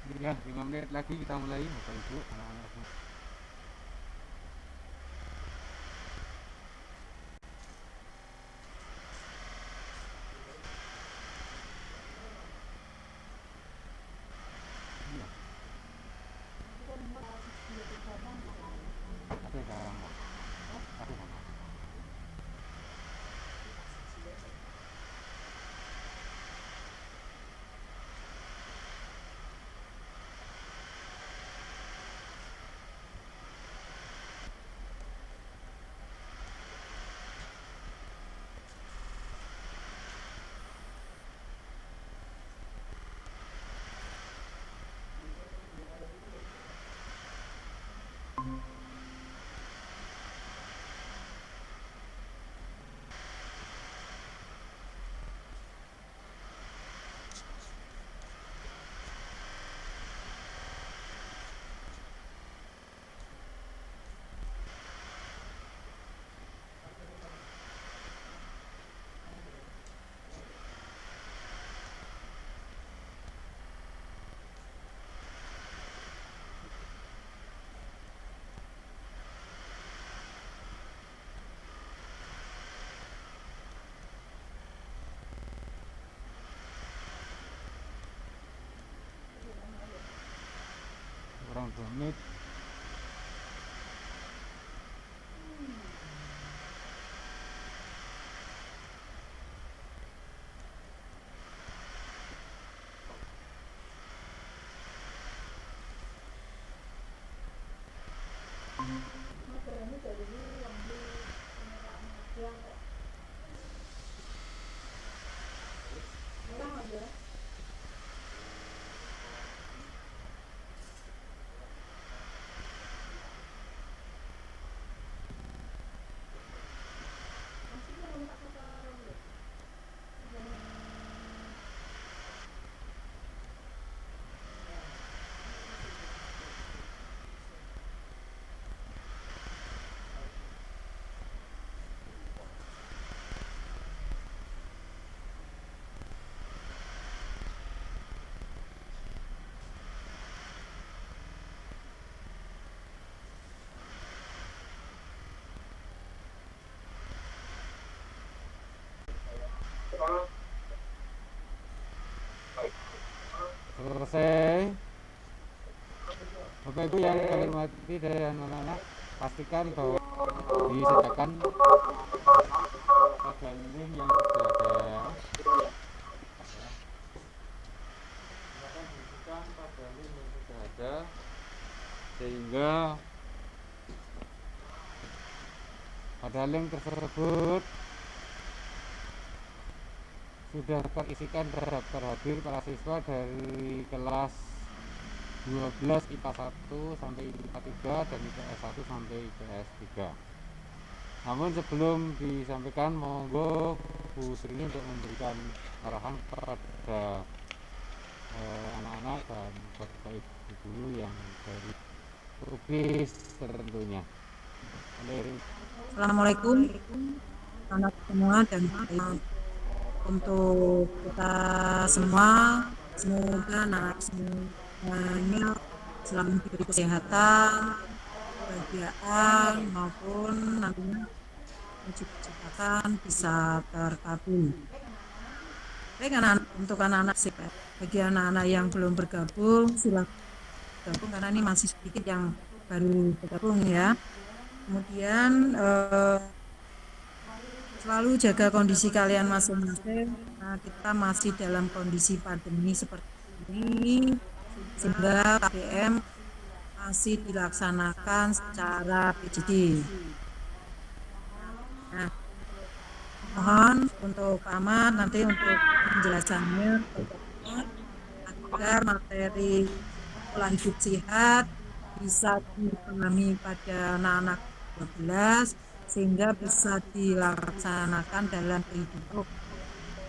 Ya, 5 menit lagi kita mulai, Bapak Ibu, anak-anak semua. Iya, tapi sekarang kok. Tapi sama. Kurang 2 menit. Selesai. Bapak Ibu yang kami hormati dan anak-anak, pastikan bahwa disediakan pada link yang sudah ada. Silakan diisikan pada link yang sudah ada, sehingga pada link tersebut sudah terisikan daftar hadir para siswa dari kelas 12 IPA 1 sampai IPA 3 dan IPS 1 sampai IPS 3. Namun sebelum disampaikan, monggo Bu Sri untuk memberikan arahan kepada anak-anak dan bapak ibu guru yang dari kubis tentunya. Assalamualaikum anak semua dan untuk kita semua, semoga anak semuanya selalu diberi kesehatan, kebahagiaan maupun nantinya cita-citakan bisa terkabul. Baik anak-anak, untuk anak-anak sih, bagi anak-anak yang belum bergabung silakan bergabung karena ini masih sedikit yang baru bergabung ya. Kemudian selalu jaga kondisi kalian masing-masing. Nah, kita masih dalam kondisi pandemi seperti ini, sehingga KBM masih dilaksanakan secara PJJ. Nah, mohon untuk aman nanti untuk penjelasannya agar materi pola hidup sehat bisa dipahami pada anak-anak 12 sehingga bisa dilaksanakan dalam kehidupan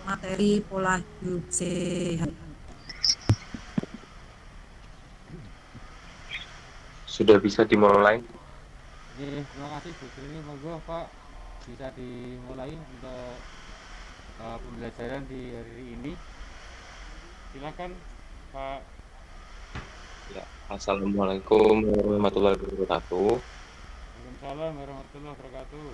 materi pola hidup sehat. Sudah bisa dimulai. Terima kasih Bu Sri. Monggo Pak bisa dimulai untuk pembelajaran di hari ini. Silakan Pak. Assalamualaikum warahmatullahi wabarakatuh. Waalaikumsalam warahmatullahi wabarakatuh.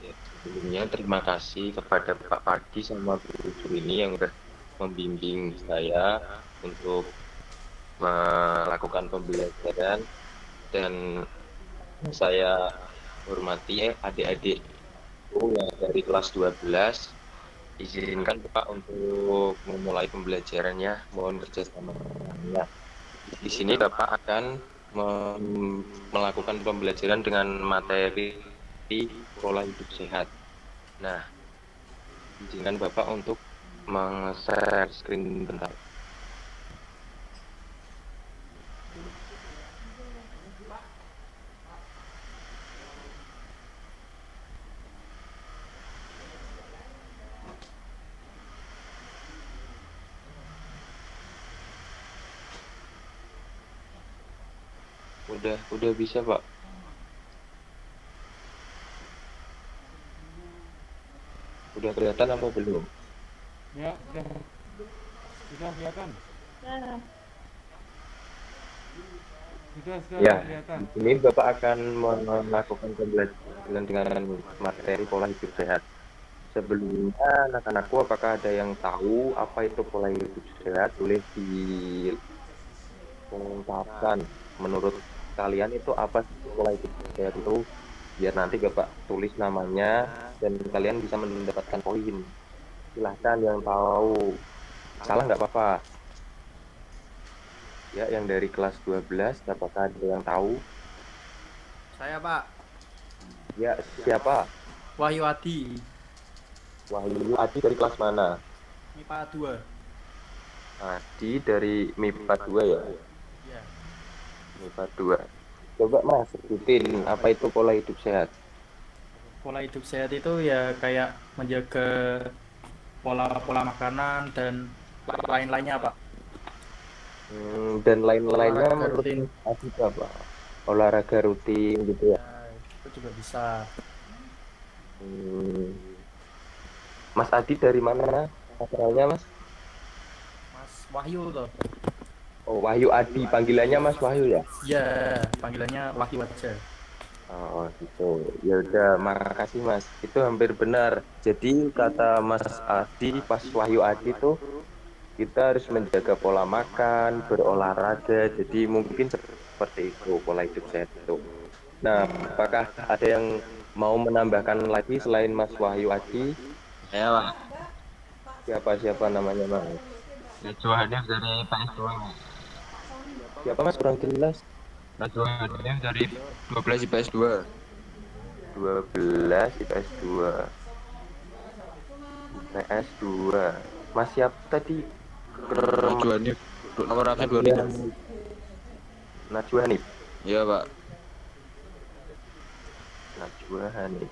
Ya, sebelumnya terima kasih kepada Pak Padi sama Bu Ucu ini yang sudah membimbing saya untuk melakukan pembelajaran, dan saya hormati adik-adik yang dari kelas 12. Izinkan Pak untuk memulai pembelajarannya. Mohon kerjasamanya. Di sini Bapak akan melakukan pembelajaran dengan materi pola hidup sehat. Nah, izinkan Bapak untuk meng-share screen bentar. Udah bisa Pak. Udah kelihatan apa belum? Ya, sudah kelihatan. Sudah Ya, kelihatan. di sini Bapak akan melakukan pembelajaran dengan materi pola hidup sehat. Sebelumnya, anak-anakku, apakah ada yang tahu apa itu pola hidup sehat? Boleh diungkapkan. Menurut kalian itu apa sih pola hidup sehat itu? Biar nanti Bapak tulis namanya dan kalian bisa mendapatkan poin. Silahkan yang tahu. Salah nggak apa-apa. Ya, yang dari kelas 12, apakah ada yang tahu? Saya Pak, Ya, siapa? Wahyu Adi, Wahyu Adi dari kelas mana? MIPA 2. Adi dari MIPA 2 ya? Ya. MIPA 2. Coba Mas, sebutin apa itu pola hidup sehat? Pola hidup sehat itu ya kayak menjaga pola makanan dan lain-lainnya Pak. Dan lain-lainnya Olahraga menurut rutin. Mas Adi apa? Olahraga rutin gitu ya? Ya, itu juga bisa. Hmm, Mas Adi dari mana asalnya Mas? Mas Wahyu loh. Oh, Wahyu Adi, panggilannya Mas Wahyu ya? Ya, panggilannya Wahyu aja. Oh gitu. Ya udah, makasih Mas. Itu hampir benar. Jadi kata Mas Adi pas Wahyu Adi tuh kita harus menjaga pola makan, berolahraga. Jadi mungkin seperti itu pola hidup sehat itu. Nah, apakah ada yang mau menambahkan lagi selain Mas Wahyu Adi? Ya Pak, Siapa namanya Mas? Najwa Hanif dari PS2. Siapa Mas? Kurang jelas. Najwa Hanif dari 12 IPS 2. 12 IPS 2. IPS 2. Mas siapa tadi? Najwa Hanif, nomor akhir 25. Najwa Hanif. Iya Pak. Najwa Hanif.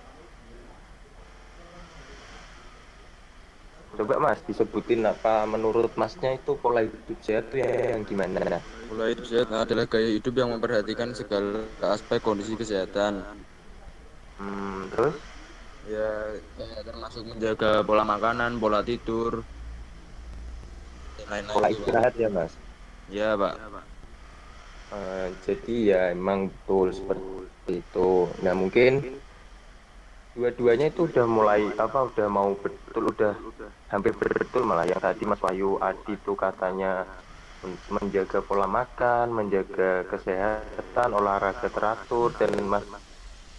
Coba Mas disebutin apa menurut Masnya itu pola hidup sehat itu yang gimana? Pola hidup sehat adalah gaya hidup yang memperhatikan segala aspek kondisi kesehatan. Terus? Ya, termasuk menjaga pola makanan, pola tidur, dan lain-lain. Pola istirahat ya Mas? Iya Pak. Jadi ya emang betul seperti itu. Nah mungkin dua-duanya itu udah mulai udah mau betul, udah hampir betul malah. Yang tadi Mas Wahyu Adi itu katanya menjaga pola makan, menjaga kesehatan, olahraga teratur, dan Mas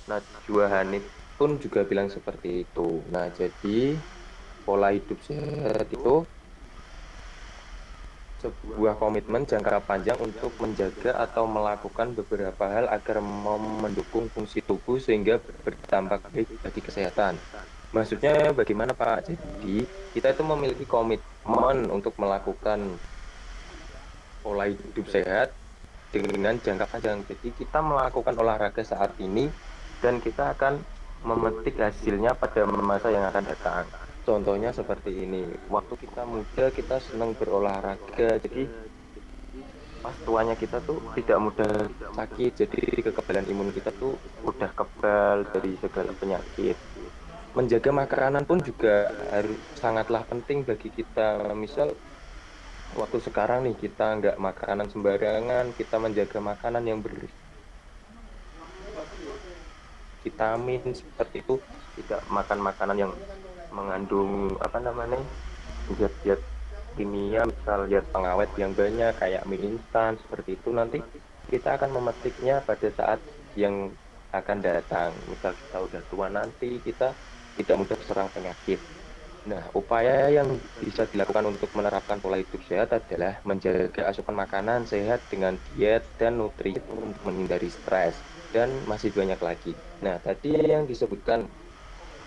Najwa Hanif pun juga bilang seperti itu. Nah jadi pola hidup sehat itu sebuah komitmen jangka panjang untuk menjaga atau melakukan beberapa hal agar mendukung fungsi tubuh sehingga berdampak baik bagi kesehatan. Maksudnya bagaimana Pak? Jadi kita itu memiliki komitmen untuk melakukan pola hidup sehat dengan jangka panjang. Jadi kita melakukan olahraga saat ini dan kita akan memetik hasilnya pada masa yang akan datang. Contohnya seperti ini, waktu kita muda kita senang berolahraga, jadi pas tuanya kita tuh tidak mudah sakit, jadi kekebalan imun kita tuh udah kebal dari segala penyakit. Menjaga makanan pun juga harus sangatlah penting bagi kita. Misal waktu sekarang nih kita nggak makanan sembarangan, kita menjaga makanan yang bervitamin seperti itu, tidak makan makanan yang mengandung apa namanya zat-zat kimia, misal zat pengawet yang banyak kayak mie instan seperti itu, nanti kita akan memetiknya pada saat yang akan datang. Misal kita udah tua nanti, kita tidak mudah terserang penyakit. Nah, upaya yang bisa dilakukan untuk menerapkan pola hidup sehat adalah menjaga asupan makanan sehat dengan diet dan nutrisi untuk menghindari stres, dan masih banyak lagi. Nah, tadi yang disebutkan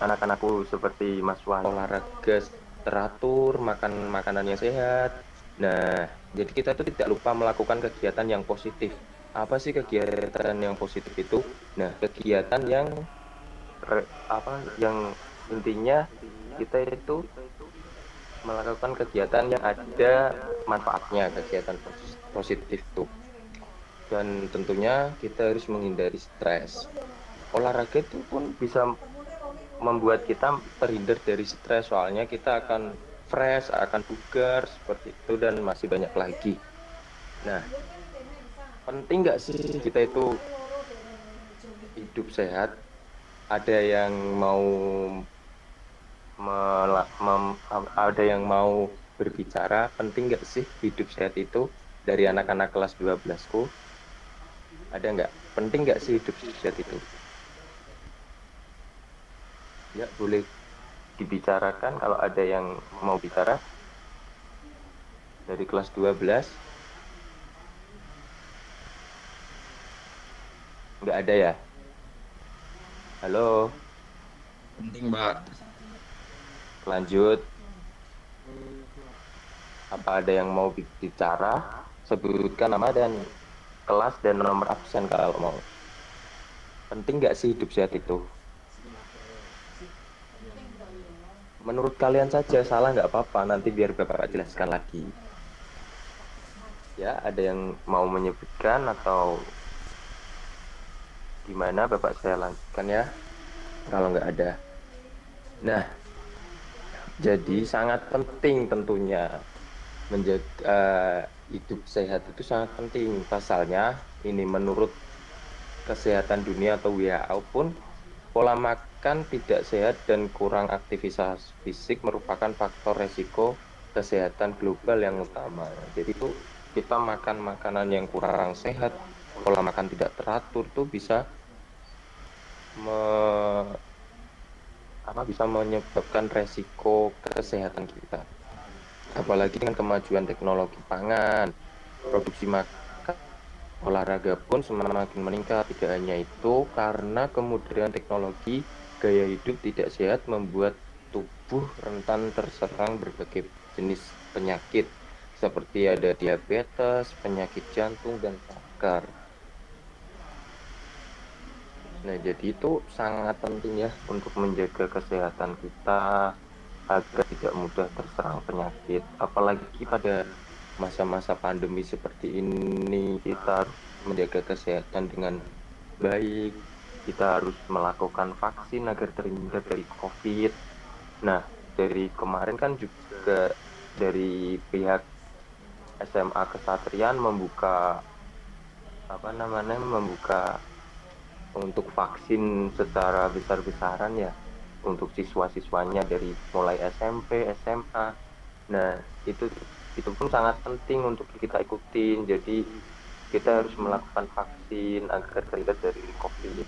anak-anakku seperti Mas Wahyu, olahraga teratur, makan makanan yang sehat. Nah, jadi kita tuh tidak lupa melakukan kegiatan yang positif. Apa sih kegiatan yang positif itu? Nah, kegiatan yang yang intinya kita itu melakukan kegiatan yang ada manfaatnya, kegiatan positif itu. Dan tentunya kita harus menghindari stres. Olahraga itu pun bisa membuat kita terhindar dari stres, soalnya kita akan fresh, akan bugar seperti itu, dan masih banyak lagi. Nah, penting nggak sih kita itu hidup sehat? Ada yang mau ada yang mau berbicara, penting nggak sih hidup sehat itu? Dari anak-anak kelas 12ku, ada nggak? Penting nggak sih hidup sehat itu? Ya, boleh dibicarakan kalau ada yang mau bicara dari kelas 12. Nggak ada ya? Halo, Penting, Mbak. lanjut. Apa ada yang mau bicara? Sebutkan nama dan kelas dan nomor absen kalau mau. Penting nggak sih hidup sehat itu? Menurut kalian saja, salah nggak apa-apa, nanti biar Bapak jelaskan lagi. Ya, ada yang mau menyebutkan atau gimana? Bapak saya lanjutkan ya, kalau nggak ada. Nah, jadi sangat penting tentunya menjaga hidup sehat itu sangat penting. Pasalnya, ini menurut Kesehatan Dunia atau WHO pun, pola makan tidak sehat dan kurang aktivitas fisik merupakan faktor resiko kesehatan global yang utama. Jadi itu kita makan makanan yang kurang sehat, pola makan tidak teratur tuh bisa bisa menyebabkan resiko kesehatan kita. Apalagi dengan kemajuan teknologi pangan, produksi makan, olahraga pun semakin meningkat. Tidak hanya itu, karena kemudahan teknologi, gaya hidup tidak sehat membuat tubuh rentan terserang berbagai jenis penyakit seperti ada diabetes, penyakit jantung, dan kanker. Nah, jadi itu sangat penting ya untuk menjaga kesehatan kita agar tidak mudah terserang penyakit. Apalagi pada masa-masa pandemi seperti ini, kita harus menjaga kesehatan dengan baik. Kita harus melakukan vaksin agar terhindar dari COVID. Nah, dari kemarin kan juga dari pihak SMA Kesatrian membuka membuka untuk vaksin secara besar-besaran ya untuk siswa-siswanya dari mulai SMP, SMA. Nah, itu pun sangat penting untuk kita ikutin. Jadi kita harus melakukan vaksin agar terhindar dari COVID.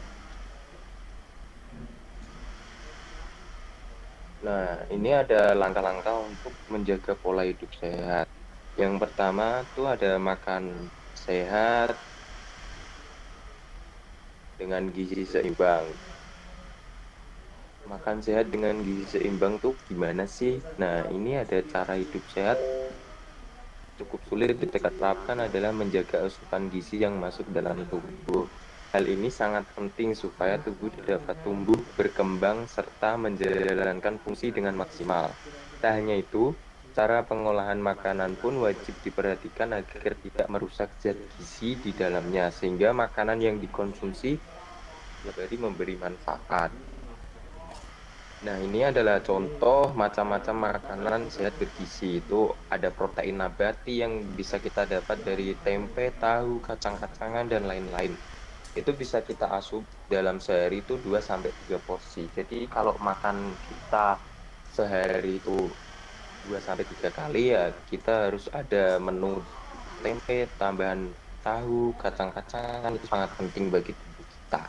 Nah, ini ada langkah-langkah untuk menjaga pola hidup sehat. Yang pertama tuh ada makan sehat dengan gizi seimbang. Makan sehat dengan gizi seimbang tuh gimana sih? Nah, ini ada cara hidup sehat cukup sulit diterapkan adalah menjaga asupan gizi yang masuk dalam tubuh. Hal ini sangat penting supaya tubuh dapat tumbuh, berkembang, serta menjalankan fungsi dengan maksimal. Tak hanya itu, cara pengolahan makanan pun wajib diperhatikan agar tidak merusak zat gizi di dalamnya, sehingga makanan yang dikonsumsi memberi manfaat. Nah, ini adalah contoh macam-macam makanan sehat bergizi. Itu ada protein nabati yang bisa kita dapat dari tempe, tahu, kacang-kacangan, dan lain-lain. Itu bisa kita asup dalam sehari itu 2 sampai 3 porsi. Jadi kalau makan kita sehari itu 2 sampai 3 kali ya kita harus ada menu tempe, tambahan tahu, kacang-kacangan itu sangat penting bagi tubuh kita.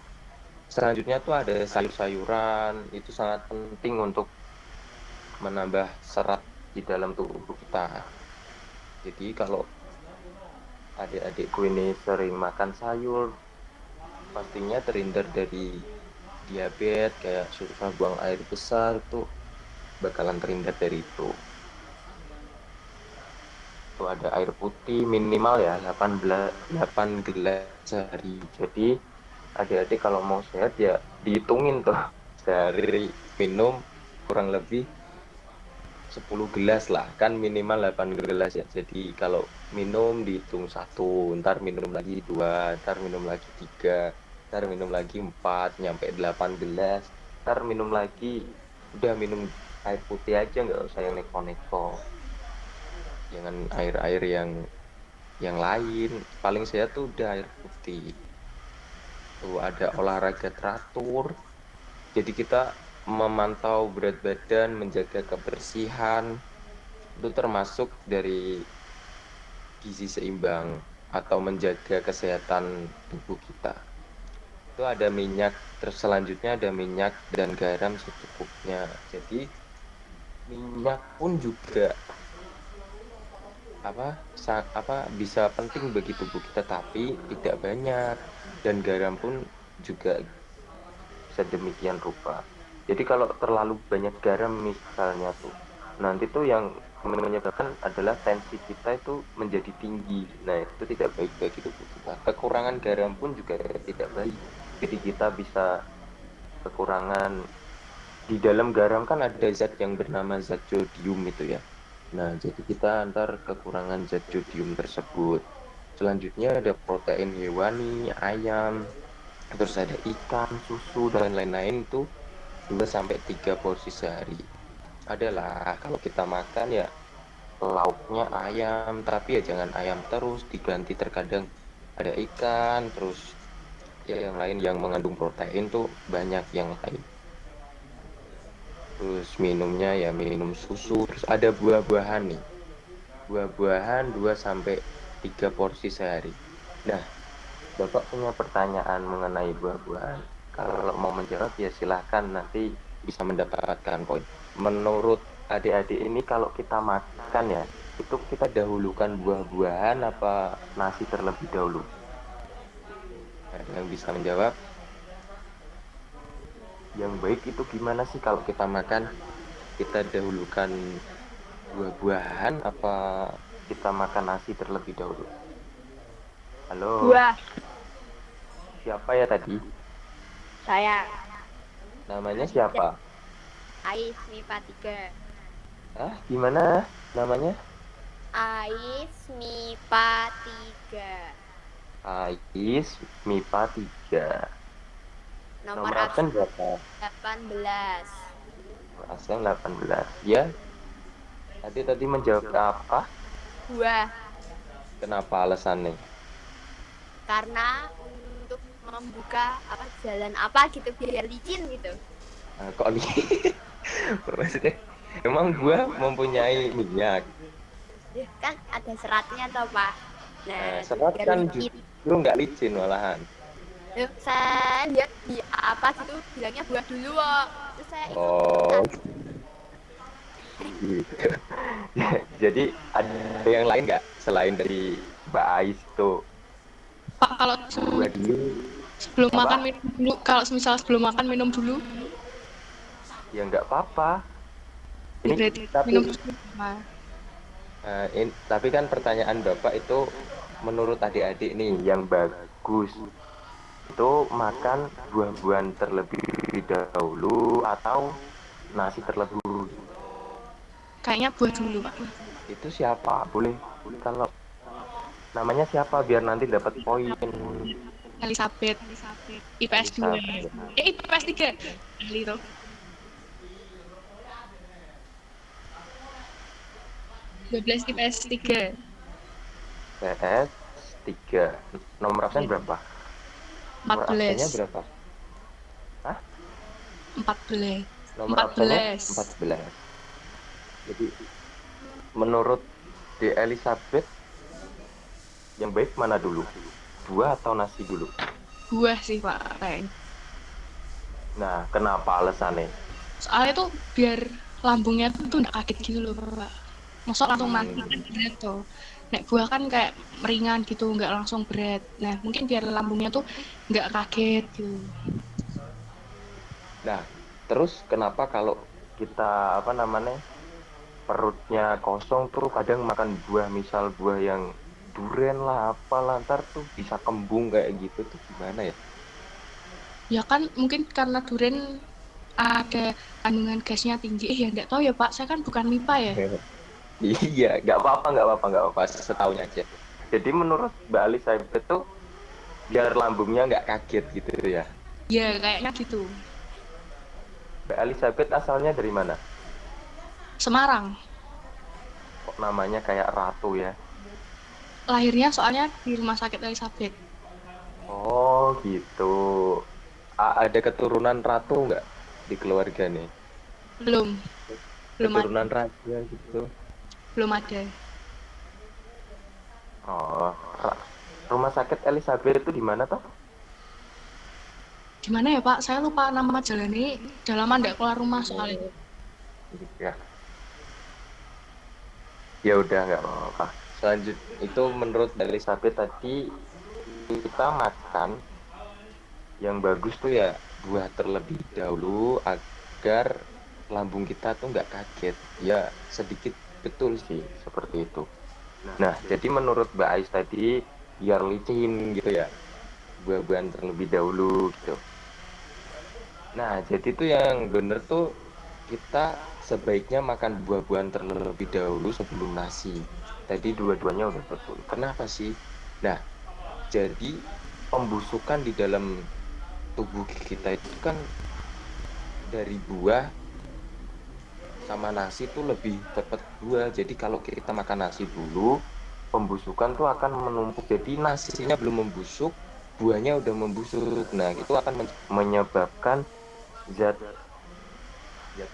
Selanjutnya tuh ada sayur-sayuran, itu sangat penting untuk menambah serat di dalam tubuh kita. Jadi kalau adik-adikku ini sering makan sayur, pastinya terhindar dari diabetes kayak susah buang air besar itu bakalan terhindar dari itu. Itu ada air putih minimal ya 8 gelas sehari. Jadi adik-adik kalau mau sehat ya dihitungin tuh sehari minum kurang lebih 10 gelas lah, kan minimal 8 gelas ya. Jadi kalau minum dihitung 1, ntar minum lagi 2, ntar minum lagi 3, ntar minum lagi 4, nyampe 8 gelas, ntar minum lagi, udah minum air putih aja, nggak usah yang neko-neko. Jangan air-air yang lain, paling sehat tuh udah air putih. Tuh ada olahraga teratur, jadi kita memantau berat badan, menjaga kebersihan, itu termasuk dari gizi seimbang atau menjaga kesehatan tubuh kita. Itu ada minyak, terus selanjutnya ada minyak dan garam secukupnya. Jadi minyak pun juga bisa penting bagi tubuh kita tapi tidak banyak, dan garam pun juga sedemikian rupa. Jadi kalau terlalu banyak garam misalnya tuh, nanti tuh yang menyebabkan adalah tensi kita itu menjadi tinggi. Nah, itu tidak baik bagi tubuh kita. Kekurangan garam pun juga tidak baik. Jadi kita bisa kekurangan, di dalam garam kan ada zat yang bernama zat jodium itu ya. Nah, jadi kita antar kekurangan zat jodium tersebut. Selanjutnya ada protein hewani, ayam, terus ada ikan, susu, dan lain-lain itu 2 sampai 3 porsi sehari. Adalah kalau kita makan ya lauknya ayam, tapi ya jangan ayam terus, diganti terkadang ada ikan, terus ya yang lain yang mengandung protein tuh banyak yang lain. Terus minumnya ya minum susu, terus ada buah-buahan nih. Buah-buahan 2 sampai 3 porsi sehari. Nah, Bapak punya pertanyaan mengenai buah-buahan. Kalau mau menjawab ya silahkan, nanti bisa mendapatkan poin. Menurut adik-adik ini kalau kita makan ya, itu kita dahulukan buah-buahan apa nasi terlebih dahulu? Nah, yang bisa menjawab, yang baik itu gimana sih kalau kita makan? Kita dahulukan buah-buahan apa kita makan nasi terlebih dahulu? Halo? Buah. Siapa ya tadi? Saya Namanya siapa? Ais MIPA 3. Gimana namanya? Ais MIPA 3. Ais MIPA 3. Nomor absen berapa? 18. Absen 18. Ya. Tadi menjawab apa? Buah. Kenapa alasannya? Karena untuk membuka jalan apa gitu biar licin gitu. Kok nih? Maksudnya, emang buah mempunyai minyak? Ya, kan ada seratnya toh, Pak. Nah, Serat biar kan licin. justru nggak licin malahan. Yuk, saya lihat di gitu bilangnya buah dulu kok. Terus saya ikut. Oh. Gitu. Jadi ada yang lain nggak selain dari Mbak Ais tuh? Pak, kalau Buah dulu. sebelum Apa? makan minum dulu. Kalau misal sebelum makan minum dulu, Ya nggak apa-apa. Ini berarti tapi minum dulu. Nah, tapi kan pertanyaan Bapak itu menurut adik-adik nih yang bagus itu makan buah-buahan terlebih dahulu atau nasi terlebih dahulu? kayaknya buah dulu, Pak. Itu siapa? Boleh kalau namanya siapa biar nanti dapat poin. Elizabeth. IPS 2. Elizabeth. IPS 3. Ali tuh. 12 IPS 3. PS 3. Nomor absen berapa? Nomor absennya 14. berapa? Hah? 14. Nomor absennya 14. 14. Jadi menurut D. Elizabeth yang baik mana dulu? Buah atau nasi dulu? Buah sih Pak kayaknya. Nah, kenapa alasannya? Soalnya tuh biar lambungnya tuh nggak kaget gitu loh Pak. Masuk langsung mati kan berat tuh. Nek buah kan kayak meringan gitu, nggak langsung berat. Nah mungkin biar lambungnya tuh nggak kaget gitu. Nah, terus kenapa kalau kita perutnya kosong tuh kadang makan buah, misal buah yang duren lah apalah, ntar tuh bisa kembung kayak gitu tuh gimana ya? Ya kan mungkin karena durian ada kandungan gasnya tinggi. Ya nggak tahu ya Pak, saya kan bukan MIPA ya. Iya, nggak apa-apa, setaunya aja. Jadi menurut Mbak Elizabeth tuh biar lambungnya nggak kaget gitu ya. Ya kayaknya gitu. Mbak Elizabeth asalnya dari mana? Semarang. Kok namanya kayak ratu ya? Lahirnya soalnya di Rumah Sakit Elizabeth. Oh gitu. Ada keturunan ratu nggak di keluarga nih? Belum. Belum ada. Keturunan raja gitu. Belum ada. Oh, Rumah Sakit Elizabeth itu di mana toh? Di mana ya Pak? Saya lupa nama jalannya. Udah lama nggak keluar rumah soalnya. Ya, ya udah nggak apa-apa. Selanjutnya itu menurut Elizabeth tadi kita makan yang bagus tuh ya buah terlebih dahulu agar lambung kita tuh nggak kaget. Ya sedikit betul sih seperti itu. Nah, jadi menurut Mbak Ais tadi biar licin gitu ya, buah-buahan terlebih dahulu gitu. Nah, jadi tuh yang bener tuh kita sebaiknya makan buah-buahan terlebih dahulu sebelum nasi. Tadi dua-duanya udah betul. Kenapa sih? Nah, jadi pembusukan di dalam tubuh kita itu kan dari buah sama nasi tuh lebih cepat buah. Jadi kalau kita makan nasi dulu, pembusukan tuh akan menumpuk. Jadi nasinya belum membusuk, buahnya udah membusuk. Nah, itu akan menyebabkan zat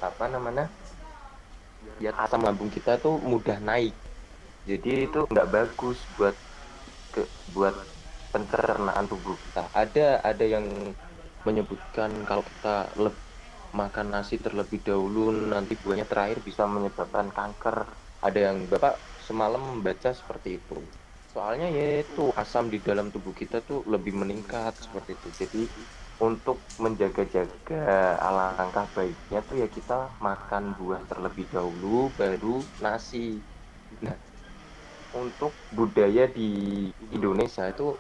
apa namanya? Zat asam lambung kita tuh mudah naik. Jadi itu nggak bagus buat pencernaan tubuh kita. Ada yang menyebutkan kalau kita makan nasi terlebih dahulu nanti buahnya terakhir bisa menyebabkan kanker. Ada yang Bapak semalam membaca seperti itu. Soalnya yaitu asam di dalam tubuh kita tuh lebih meningkat seperti itu. Jadi untuk menjaga-jaga alangkah baiknya tuh ya kita makan buah terlebih dahulu baru nasi. Nah, untuk budaya di Indonesia itu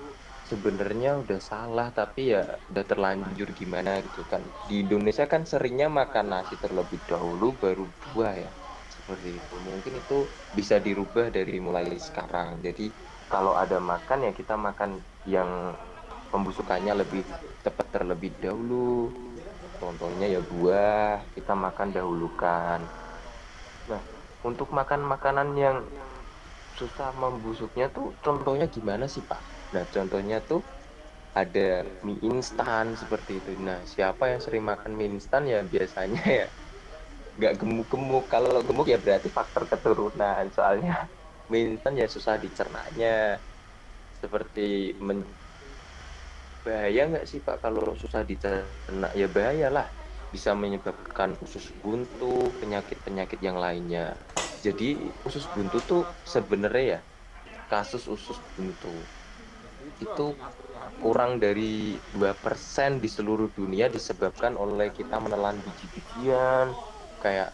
sebenarnya udah salah, tapi ya udah terlanjur gimana gitu kan. Di Indonesia kan seringnya makan nasi terlebih dahulu baru buah ya, seperti itu. Mungkin itu bisa dirubah dari mulai sekarang. Jadi kalau ada makan ya kita makan yang pembusukannya lebih cepat terlebih dahulu. Contohnya ya buah kita makan dahulukan. Nah, untuk makan makanan yang susah membusuknya tuh contohnya gimana sih Pak? Nah, contohnya tuh ada mie instan seperti itu. Nah, siapa yang sering makan mie instan ya biasanya ya nggak gemuk-gemuk. Kalau gemuk ya berarti faktor keturunan. Soalnya mie instan ya susah dicernanya. Seperti bahaya nggak sih Pak kalau susah dicerna? Ya bahaya lah. Bisa menyebabkan usus buntu, penyakit-penyakit yang lainnya. Jadi usus buntu tuh sebenarnya ya kasus usus buntu itu kurang dari 2% di seluruh dunia disebabkan oleh kita menelan biji-bijian kayak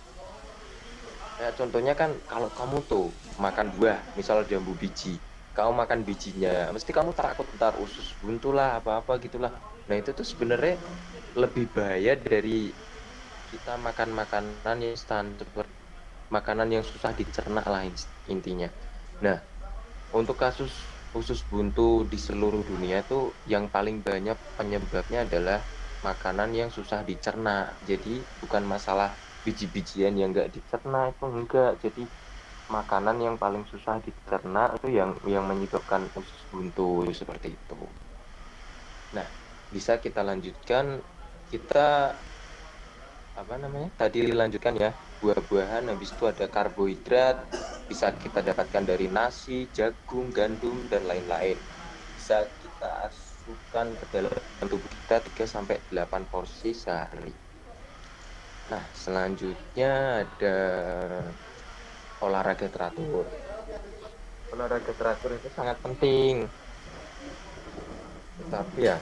contohnya kan kalau kamu tuh makan buah misal jambu biji kamu makan bijinya mesti kamu takut ntar usus buntu lah apa-apa gitulah. Nah itu tuh sebenarnya lebih bahaya dari kita makan makanan yang instan seperti makanan yang susah dicerna lah intinya. Nah untuk kasus usus buntu di seluruh dunia tuh yang paling banyak penyebabnya adalah makanan yang susah dicerna. Jadi bukan masalah biji-bijian yang nggak dicerna itu enggak. Jadi makanan yang paling susah dicerna itu yang menyebabkan usus buntu seperti itu. Nah, bisa kita lanjutkan, kita apa namanya? Tadi lanjutkan ya, buah-buahan, habis itu ada karbohidrat, bisa kita dapatkan dari nasi, jagung, gandum dan lain-lain. Bisa kita masukkan ke dalam tubuh kita 3 sampai 8 porsi sehari. Nah, selanjutnya ada olahraga teratur. Olahraga teratur itu sangat penting. Tetapi ya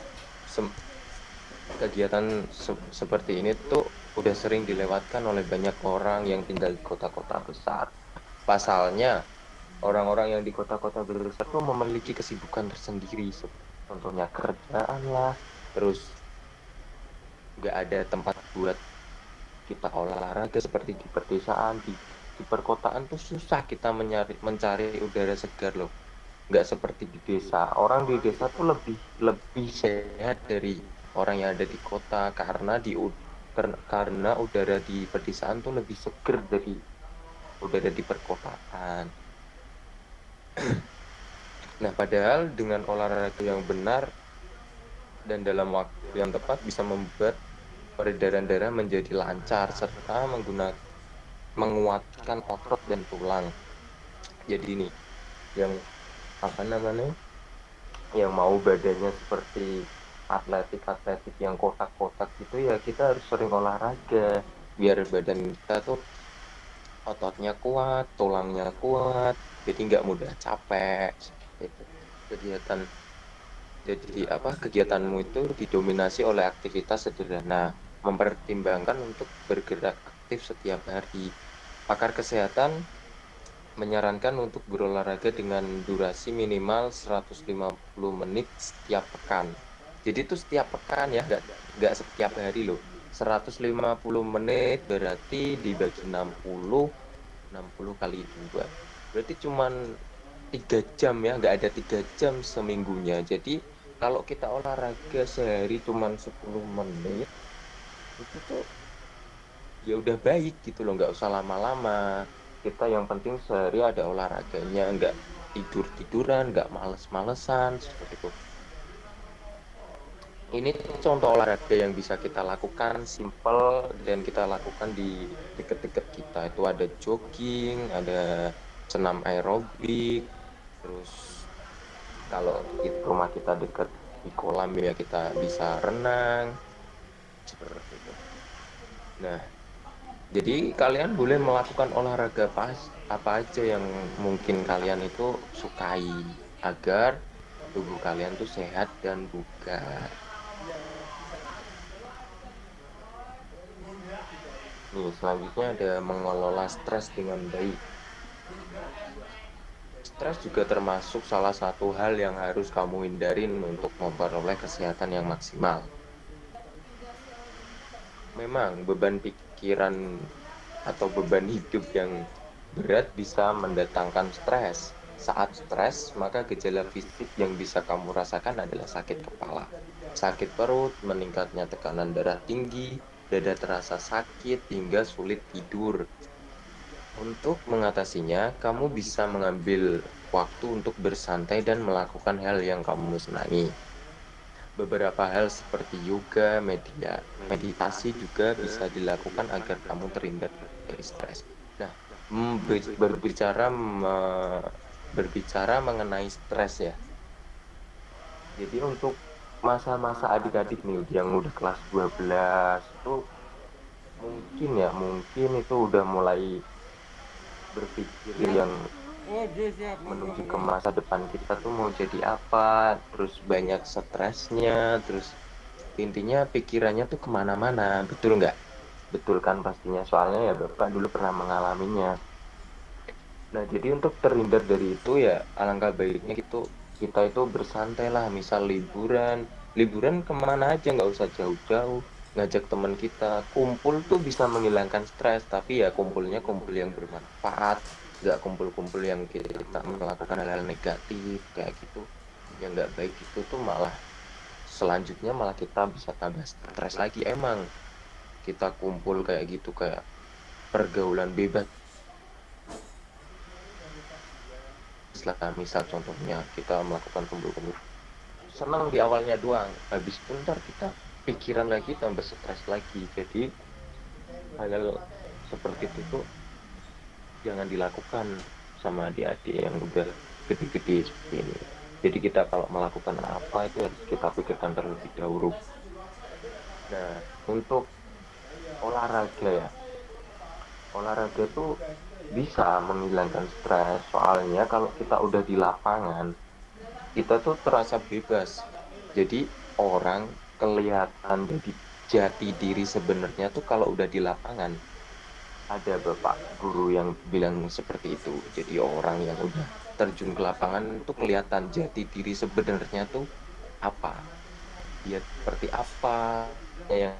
kegiatan seperti ini tuh udah sering dilewatkan oleh banyak orang yang tinggal di kota-kota besar. Pasalnya, orang-orang yang di kota-kota besar tuh memiliki kesibukan tersendiri. Contohnya kerjaan lah, terus nggak ada tempat buat kita olahraga seperti di pedesaan, di perkotaan tuh susah kita mencari udara segar loh. Nggak seperti di desa. Orang di desa tuh lebih sehat dari orang yang ada di kota karena udara di pedesaan tuh lebih seger dari udara di perkotaan. Nah, padahal dengan olahraga yang benar dan dalam waktu yang tepat bisa membuat peredaran darah menjadi lancar serta menguatkan otot dan tulang. Jadi ini yang apa namanya? Yang mau badannya seperti atletik yang kotak-kotak gitu ya, kita harus sering olahraga biar badan kita tuh ototnya kuat, tulangnya kuat, jadi nggak mudah capek. Itu kegiatanmu itu didominasi oleh aktivitas sederhana, mempertimbangkan untuk bergerak aktif setiap hari. Pakar kesehatan menyarankan untuk berolahraga dengan durasi minimal 150 menit setiap pekan. Jadi itu setiap pekan ya, nggak setiap hari loh. 150 menit berarti dibagi 60 kali 2. Berarti cuman 3 jam ya, nggak ada 3 jam seminggunya. Jadi kalau kita olahraga sehari cuman 10 menit, itu tuh ya udah baik gitu loh, nggak usah lama-lama. Kita yang penting sehari ada olahraganya, nggak tidur-tiduran, nggak males-malesan seperti itu. Ini contoh olahraga yang bisa kita lakukan, simple dan kita lakukan di dekat-dekat kita. Itu ada jogging, ada senam aerobik, terus kalau di rumah kita dekat di kolam ya kita bisa renang seperti itu. Nah, jadi kalian boleh melakukan olahraga apa aja yang mungkin kalian itu sukai agar tubuh kalian tuh sehat dan bugar. Nih, selanjutnya ada mengelola stres dengan baik. Stres juga termasuk salah satu hal yang harus kamu hindarin untuk memperoleh kesehatan yang maksimal. Memang beban pikiran atau beban hidup yang berat bisa mendatangkan stres. Saat stres, maka gejala fisik yang bisa kamu rasakan adalah sakit kepala, sakit perut, meningkatnya tekanan darah tinggi, dada terasa sakit, hingga sulit tidur. Untuk mengatasinya, kamu bisa mengambil waktu untuk bersantai dan melakukan hal yang kamu senangi. Beberapa hal seperti yoga, meditasi juga bisa dilakukan agar kamu terhindar dari stres. Nah, berbicara mengenai stres ya. Jadi untuk masa-masa adik-adik nih yang udah kelas 12 itu mungkin itu udah mulai berpikir yang menuju ke masa depan kita tuh mau jadi apa, terus banyak stresnya, terus intinya pikirannya tuh kemana-mana, betul nggak? Betul kan pastinya, soalnya ya Bapak dulu pernah mengalaminya. Nah, jadi untuk terhindar dari itu ya alangkah baiknya kita itu bersantai lah, misal liburan kemana aja, nggak usah jauh-jauh, ngajak teman kita kumpul tuh bisa menghilangkan stres, tapi ya kumpulnya kumpul yang bermanfaat, nggak kumpul-kumpul yang kita melakukan hal-hal negatif kayak gitu, yang nggak baik itu tuh malah selanjutnya malah kita bisa tambah stres lagi. Emang kita kumpul kayak gitu, kayak pergaulan bebas lah, misal contohnya kita melakukan kumpul-kumpul senang di awalnya doang, habis itu ntar kita pikiran lagi tambah stres lagi. Jadi hal-hal seperti itu tuh jangan dilakukan sama adik-adik yang udah gede-gede seperti ini. Jadi kita kalau melakukan apa itu harus kita pikirkan terlebih dahulu. Nah, untuk olahraga ya, olahraga tuh bisa menghilangkan stres. Soalnya kalau kita udah di lapangan, kita tuh terasa bebas. Jadi orang kelihatan dari jati diri sebenarnya tuh kalau udah di lapangan. Ada bapak guru yang bilang seperti itu. Jadi orang yang udah terjun ke lapangan tuh kelihatan jati diri sebenarnya tuh apa. Dia seperti apa yang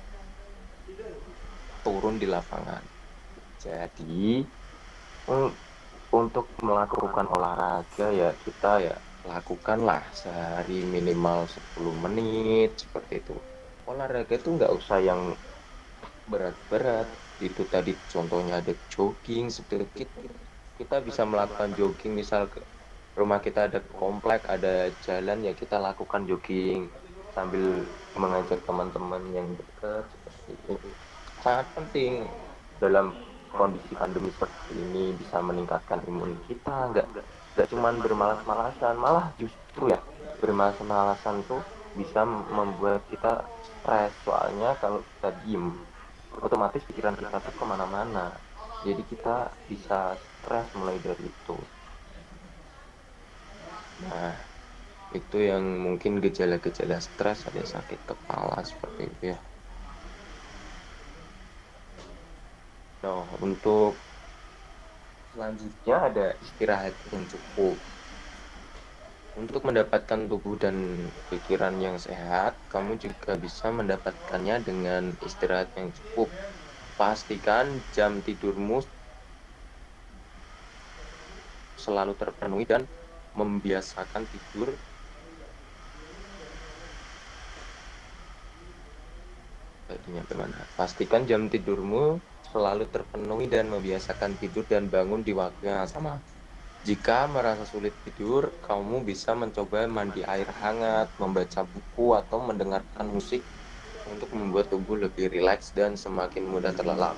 turun di lapangan. Jadi untuk melakukan olahraga ya kita ya lakukanlah sehari minimal 10 menit seperti itu. Olahraga tuh nggak usah yang berat-berat. Itu tadi contohnya ada jogging sedikit. Kita bisa melakukan jogging misal ke rumah kita ada komplek, ada jalan ya kita lakukan jogging sambil mengajak teman-teman yang dekat seperti itu. Sangat penting dalam kondisi pandemi seperti ini, bisa meningkatkan imun kita, nggak cuman bermalas-malasan, malah justru ya bermalas-malasan tuh bisa membuat kita stres. Soalnya kalau kita diem otomatis pikiran kita tuh kemana-mana, jadi kita bisa stres mulai dari itu. Nah, itu yang mungkin gejala-gejala stres, ada sakit kepala seperti itu ya. Nah, untuk selanjutnya ada istirahat yang cukup. Untuk mendapatkan tubuh dan pikiran yang sehat, kamu juga bisa mendapatkannya dengan istirahat yang cukup. Pastikan jam tidurmu selalu terpenuhi dan membiasakan tidur Pastikan jam tidurmu selalu terpenuhi dan membiasakan tidur dan bangun di waktu yang sama. Jika merasa sulit tidur, kamu bisa mencoba mandi air hangat, membaca buku, atau mendengarkan musik untuk membuat tubuh lebih rileks dan semakin mudah terlelap.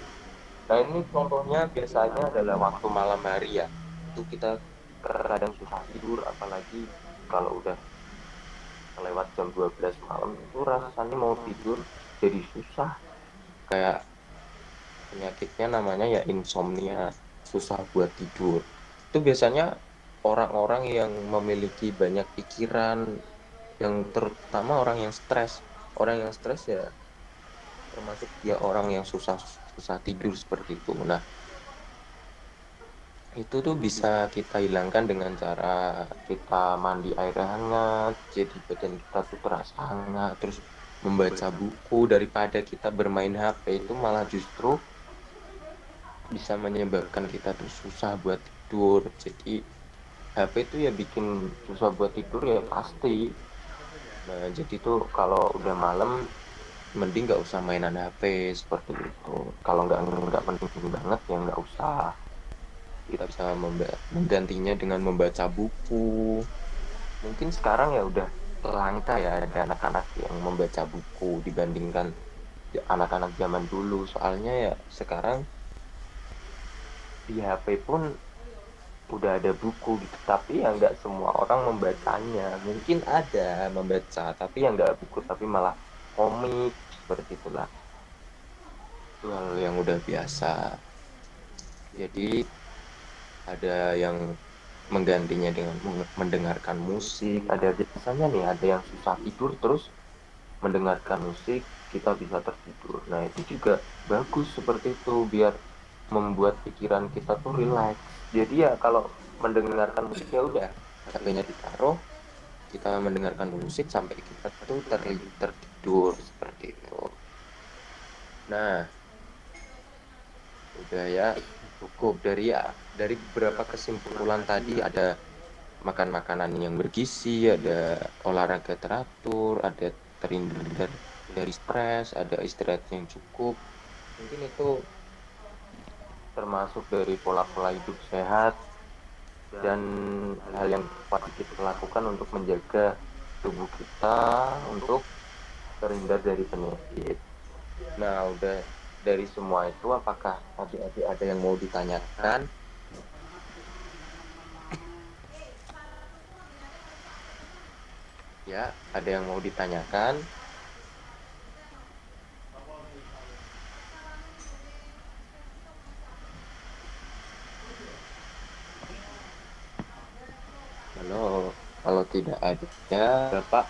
Nah, ini contohnya biasanya adalah waktu malam hari ya. Itu kita kadang susah tidur, apalagi kalau udah lewat jam 12 malam itu rasanya mau tidur jadi susah. Kayak penyakitnya namanya ya insomnia, susah buat tidur. Itu biasanya orang-orang yang memiliki banyak pikiran, yang terutama orang yang stres. Orang yang stres ya termasuk ya orang yang susah tidur seperti itu. Nah, itu tuh bisa kita hilangkan dengan cara kita mandi air hangat, jadi badan kita tuh terasa hangat, terus membaca buku. Daripada kita bermain HP itu malah justru bisa menyebabkan kita tuh susah buat tidur. Jadi HP itu ya bikin susah buat tidur ya pasti. Nah, jadi tuh kalau udah malam mending nggak usah mainan HP seperti itu. Kalau nggak penting banget ya nggak usah. Kita bisa menggantinya dengan membaca buku. Mungkin sekarang ya udah langka ya ada anak-anak yang membaca buku dibandingkan anak-anak zaman dulu. Soalnya ya sekarang di HP pun udah ada buku gitu, tapi ya nggak semua orang membacanya. Mungkin ada membaca tapi yang nggak buku, tapi malah komik seperti itulah. Itu hal yang udah biasa. Jadi ada yang menggantinya dengan mendengarkan musik. Ada biasanya nih ada yang susah tidur terus mendengarkan musik kita bisa tertidur. Nah, itu juga bagus seperti itu biar membuat pikiran kita tuh rileks. Jadi ya kalau mendengarkan musik ya udah HP-nya ditaruh, kita mendengarkan musik sampai kita tuh tertidur seperti itu. Nah, udah ya cukup dari beberapa kesimpulan tadi. Ada makan makanan yang bergizi, ada olahraga teratur, ada terhindar dari stres, ada istirahat yang cukup. Mungkin itu termasuk dari pola-pola hidup sehat dan hal yang wajib kita lakukan untuk menjaga tubuh kita untuk terhindar dari penyakit. Nah, udah dari semua itu, apakah adik-adik ada yang mau ditanyakan? Ya, ada yang mau ditanyakan? Kalau tidak ada, Bapak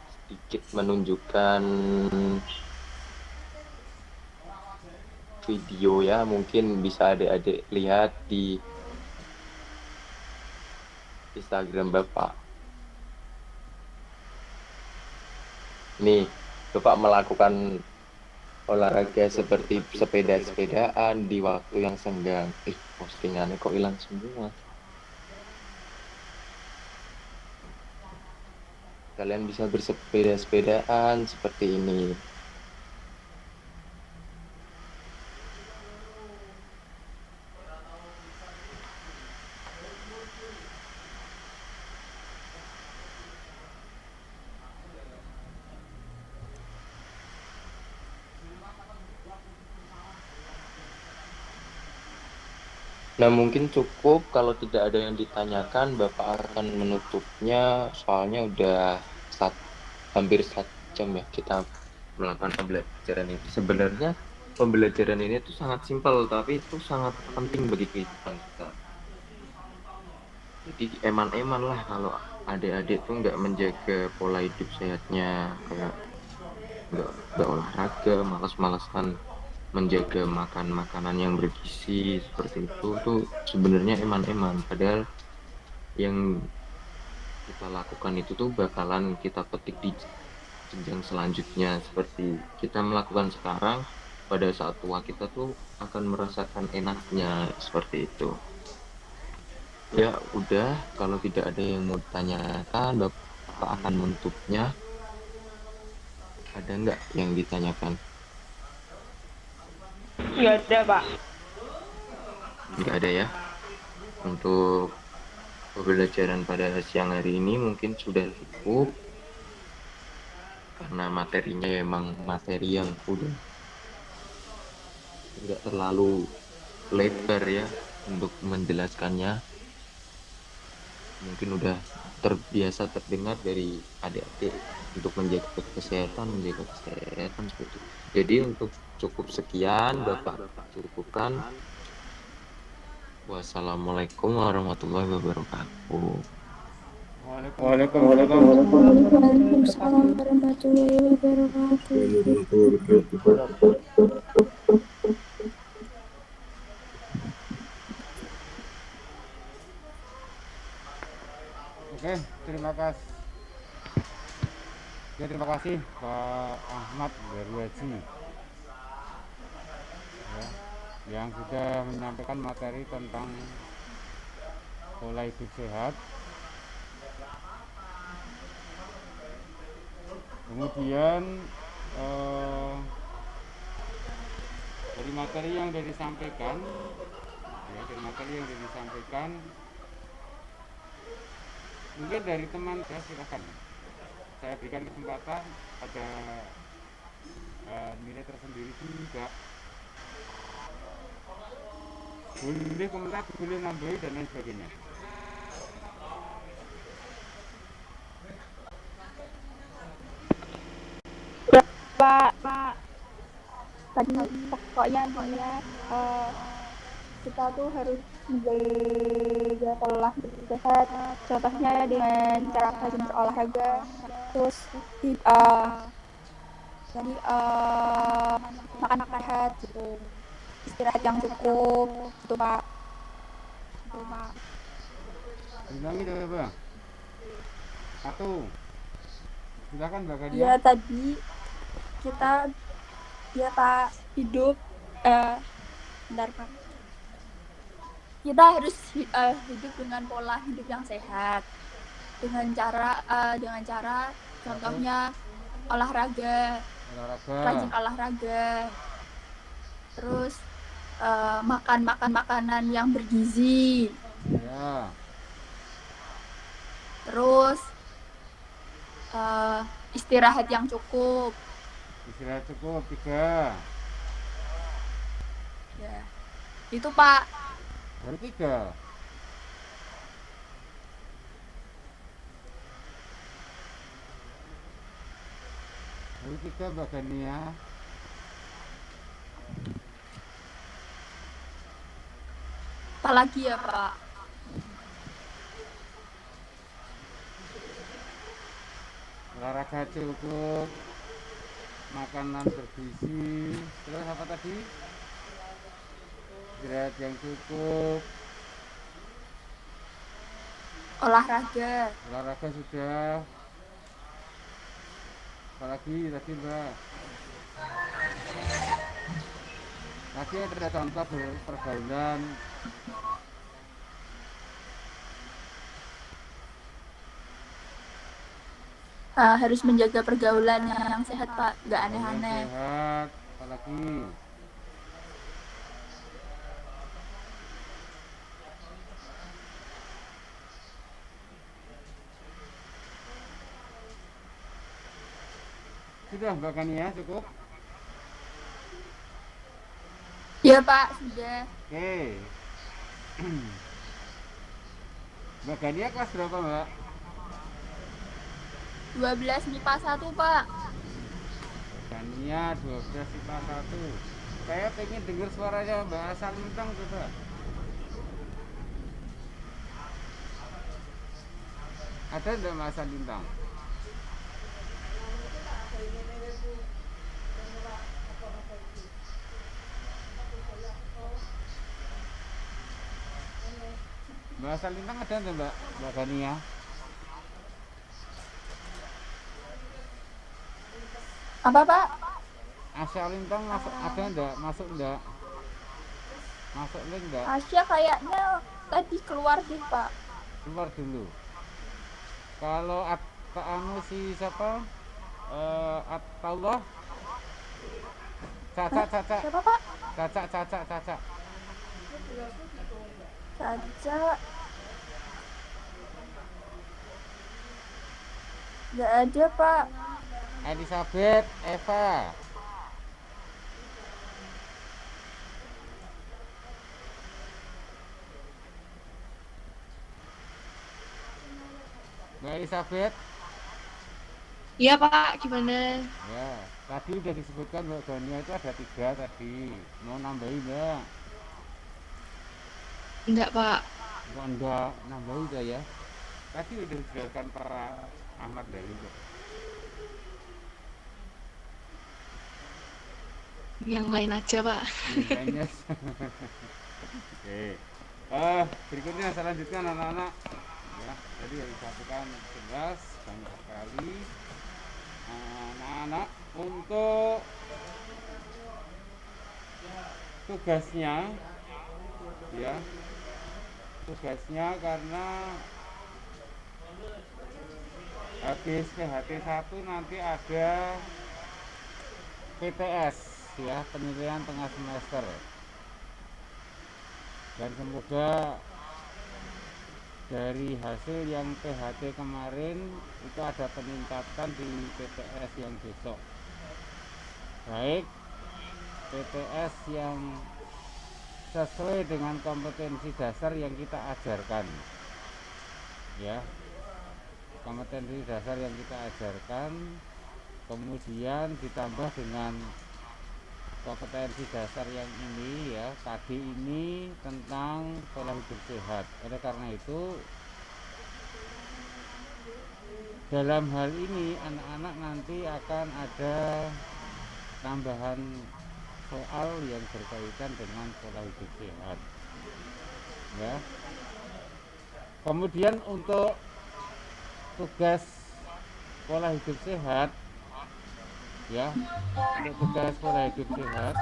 sedikit menunjukkan video ya, mungkin bisa adik-adik lihat di Instagram Bapak. Nih, Bapak melakukan olahraga seperti sepeda-sepedaan di waktu yang senggang. Postingannya kok hilang semua. Kalian bisa bersepeda-sepedaan seperti ini. Nah, mungkin cukup. Kalau tidak ada yang ditanyakan, Bapak akan menutupnya. Soalnya udah hampir 1 jam ya kita melakukan pembelajaran ini. Sebenarnya pembelajaran ini tuh sangat simpel, tapi itu sangat penting bagi kehidupan kita. Jadi eman-eman lah kalau adik-adik tuh nggak menjaga pola hidup sehatnya, kayak nggak olahraga, malas-malasan menjaga makan makanan yang bergizi seperti itu tuh sebenarnya eman-eman. Padahal yang kita lakukan itu tuh bakalan kita petik di jenjang selanjutnya. Seperti kita melakukan sekarang, pada saat tua kita tuh akan merasakan enaknya seperti itu. Ya udah, kalau tidak ada yang mau ditanyakan, Bapak akan menutupnya. Ada nggak yang ditanyakan? Nggak ada, Pak. Nggak ada ya. Untuk pembelajaran pada siang hari ini mungkin sudah cukup, karena materinya emang materi yang udah nggak terlalu lebar ya untuk menjelaskannya. Mungkin udah terbiasa terdengar dari adik-adik untuk menjaga kesehatan seperti itu. Jadi untuk cukup sekian, Bapak cukupkan. Wassalamualaikum warahmatullahi wabarakatuh. Waalaikumsalam. Waalaikumsalam warahmatullahi wabarakatuh. Oke, terima kasih. Ya, terima kasih Pak Ahmad Berwaji ya, yang sudah menyampaikan materi tentang pola hidup sehat. Kemudian dari materi yang sudah disampaikan, mungkin dari teman saya silakan. Saya berikan kesempatan, ada nilai tersendiri juga. Boleh komentar, boleh nambahi dan lain sebagainya. Pak, tadi pokoknya intinya kita tuh harus menjaga pola hidup sehat. Contohnya dengan cara rajin berolahraga, terus jadi makan sehat gitu, istirahat yang cukup gitu Pak. Ulangi coba. Satu. Silakan Mbak Gadia. Ya tadi kita hidup bentar Pak. Kita harus hidup dengan pola hidup yang sehat, dengan cara contohnya olahraga, rajin olahraga, terus makan makanan yang bergizi, Ya, terus istirahat yang cukup. istirahat cukup 3. Ya, itu Pak. Baru 3. Baru 3 Mbak Gania. Apalagi ya Pak? Olahraga cukup, makanan bergizi, terus apa tadi? Istirahat yang cukup, olahraga sudah. Apalagi tadi Mbak? Lagi ada contoh pergaulan. Harus menjaga pergaulan yang sehat Pak, nggak aneh-aneh. Sehat, apalagi? Sudah Mbak Kania cukup? Ya Pak, sudah. Oke. Mbak Kania kelas berapa Mbak? 12 MIPA 1 Pak. Kania 12 IPA 1. Saya pengen dengar suaranya Mbak Asal Lintang coba. Ada enggak Mbak Asal Lintang? Mbak Asal Lintang ada enggak Mbak Kania? Apa Pak? Asal Lintang masuk ada enggak? Masuk enggak? Masuk link enggak? Asya kayaknya tadi keluar deh Pak. Keluar dulu. Kalau anu si siapa? Atullah. Caca. Siapa Pak? Caca. Caca. Nggak ada Pak. Elizabeth, Eva. Mbak Elizabeth. Iya Pak, gimana? Ya, tadi udah disebutkan Mbak Gania itu ada 3 tadi. Mau nambahin enggak? Enggak Pak. Kok enggak nambahin enggak ya? Tadi udah dijelaskan para Ahmad Dhani kok. Yang lain aja Pak. Kayaknya. Oke. Berikutnya saya lanjutkan anak-anak. Ya, jadi yang disatukan jelas banyak sekali. Anak-anak untuk tugasnya, ya, tugasnya karena habis PHT 1 nanti ada PTS, ya, penilaian tengah semester, dan semoga dari hasil yang PHT kemarin itu ada peningkatan di PTS yang besok, baik PTS yang sesuai dengan kompetensi dasar yang kita ajarkan, ya, kompetensi dasar yang kita ajarkan, kemudian ditambah dengan kompetensi dasar yang ini, ya, tadi ini tentang pola hidup sehat. Oleh karena itu dalam hal ini anak-anak nanti akan ada tambahan soal yang berkaitan dengan pola hidup sehat, ya. Kemudian untuk tugas pola hidup sehat, ya, untuk tugas pola hidup sehat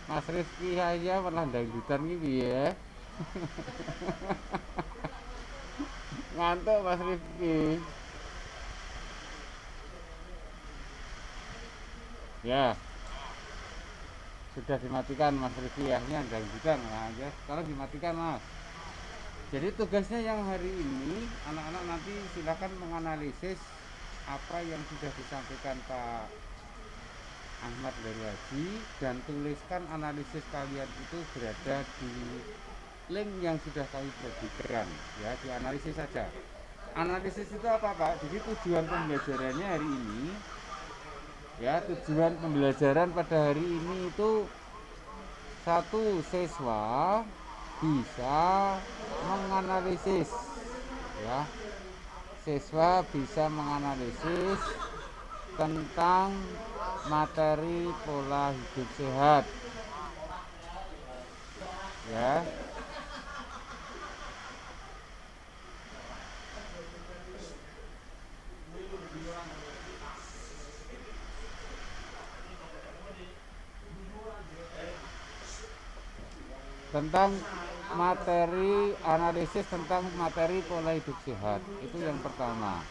Mas Rizky aja malah dangdutan gitu ya. Ngantuk Mas Rizky. Ya, sudah dimatikan Mas Rifki ya, ini ada bidang. Nah, ya, sekarang dimatikan Mas. Jadi tugasnya yang hari ini anak-anak nanti silakan menganalisis apa yang sudah disampaikan Pak Ahmad dari Haji dan tuliskan analisis kalian itu berada di link yang sudah kami berikan ya, dianalisis saja. Analisis itu apa Pak? Jadi tujuan pembelajarannya hari ini ya, tujuan pembelajaran pada hari ini itu satu, siswa bisa menganalisis ya, siswa bisa menganalisis tentang materi pola hidup sehat ya. Tentang materi, analisis tentang materi pola hidup sehat, itu yang pertama.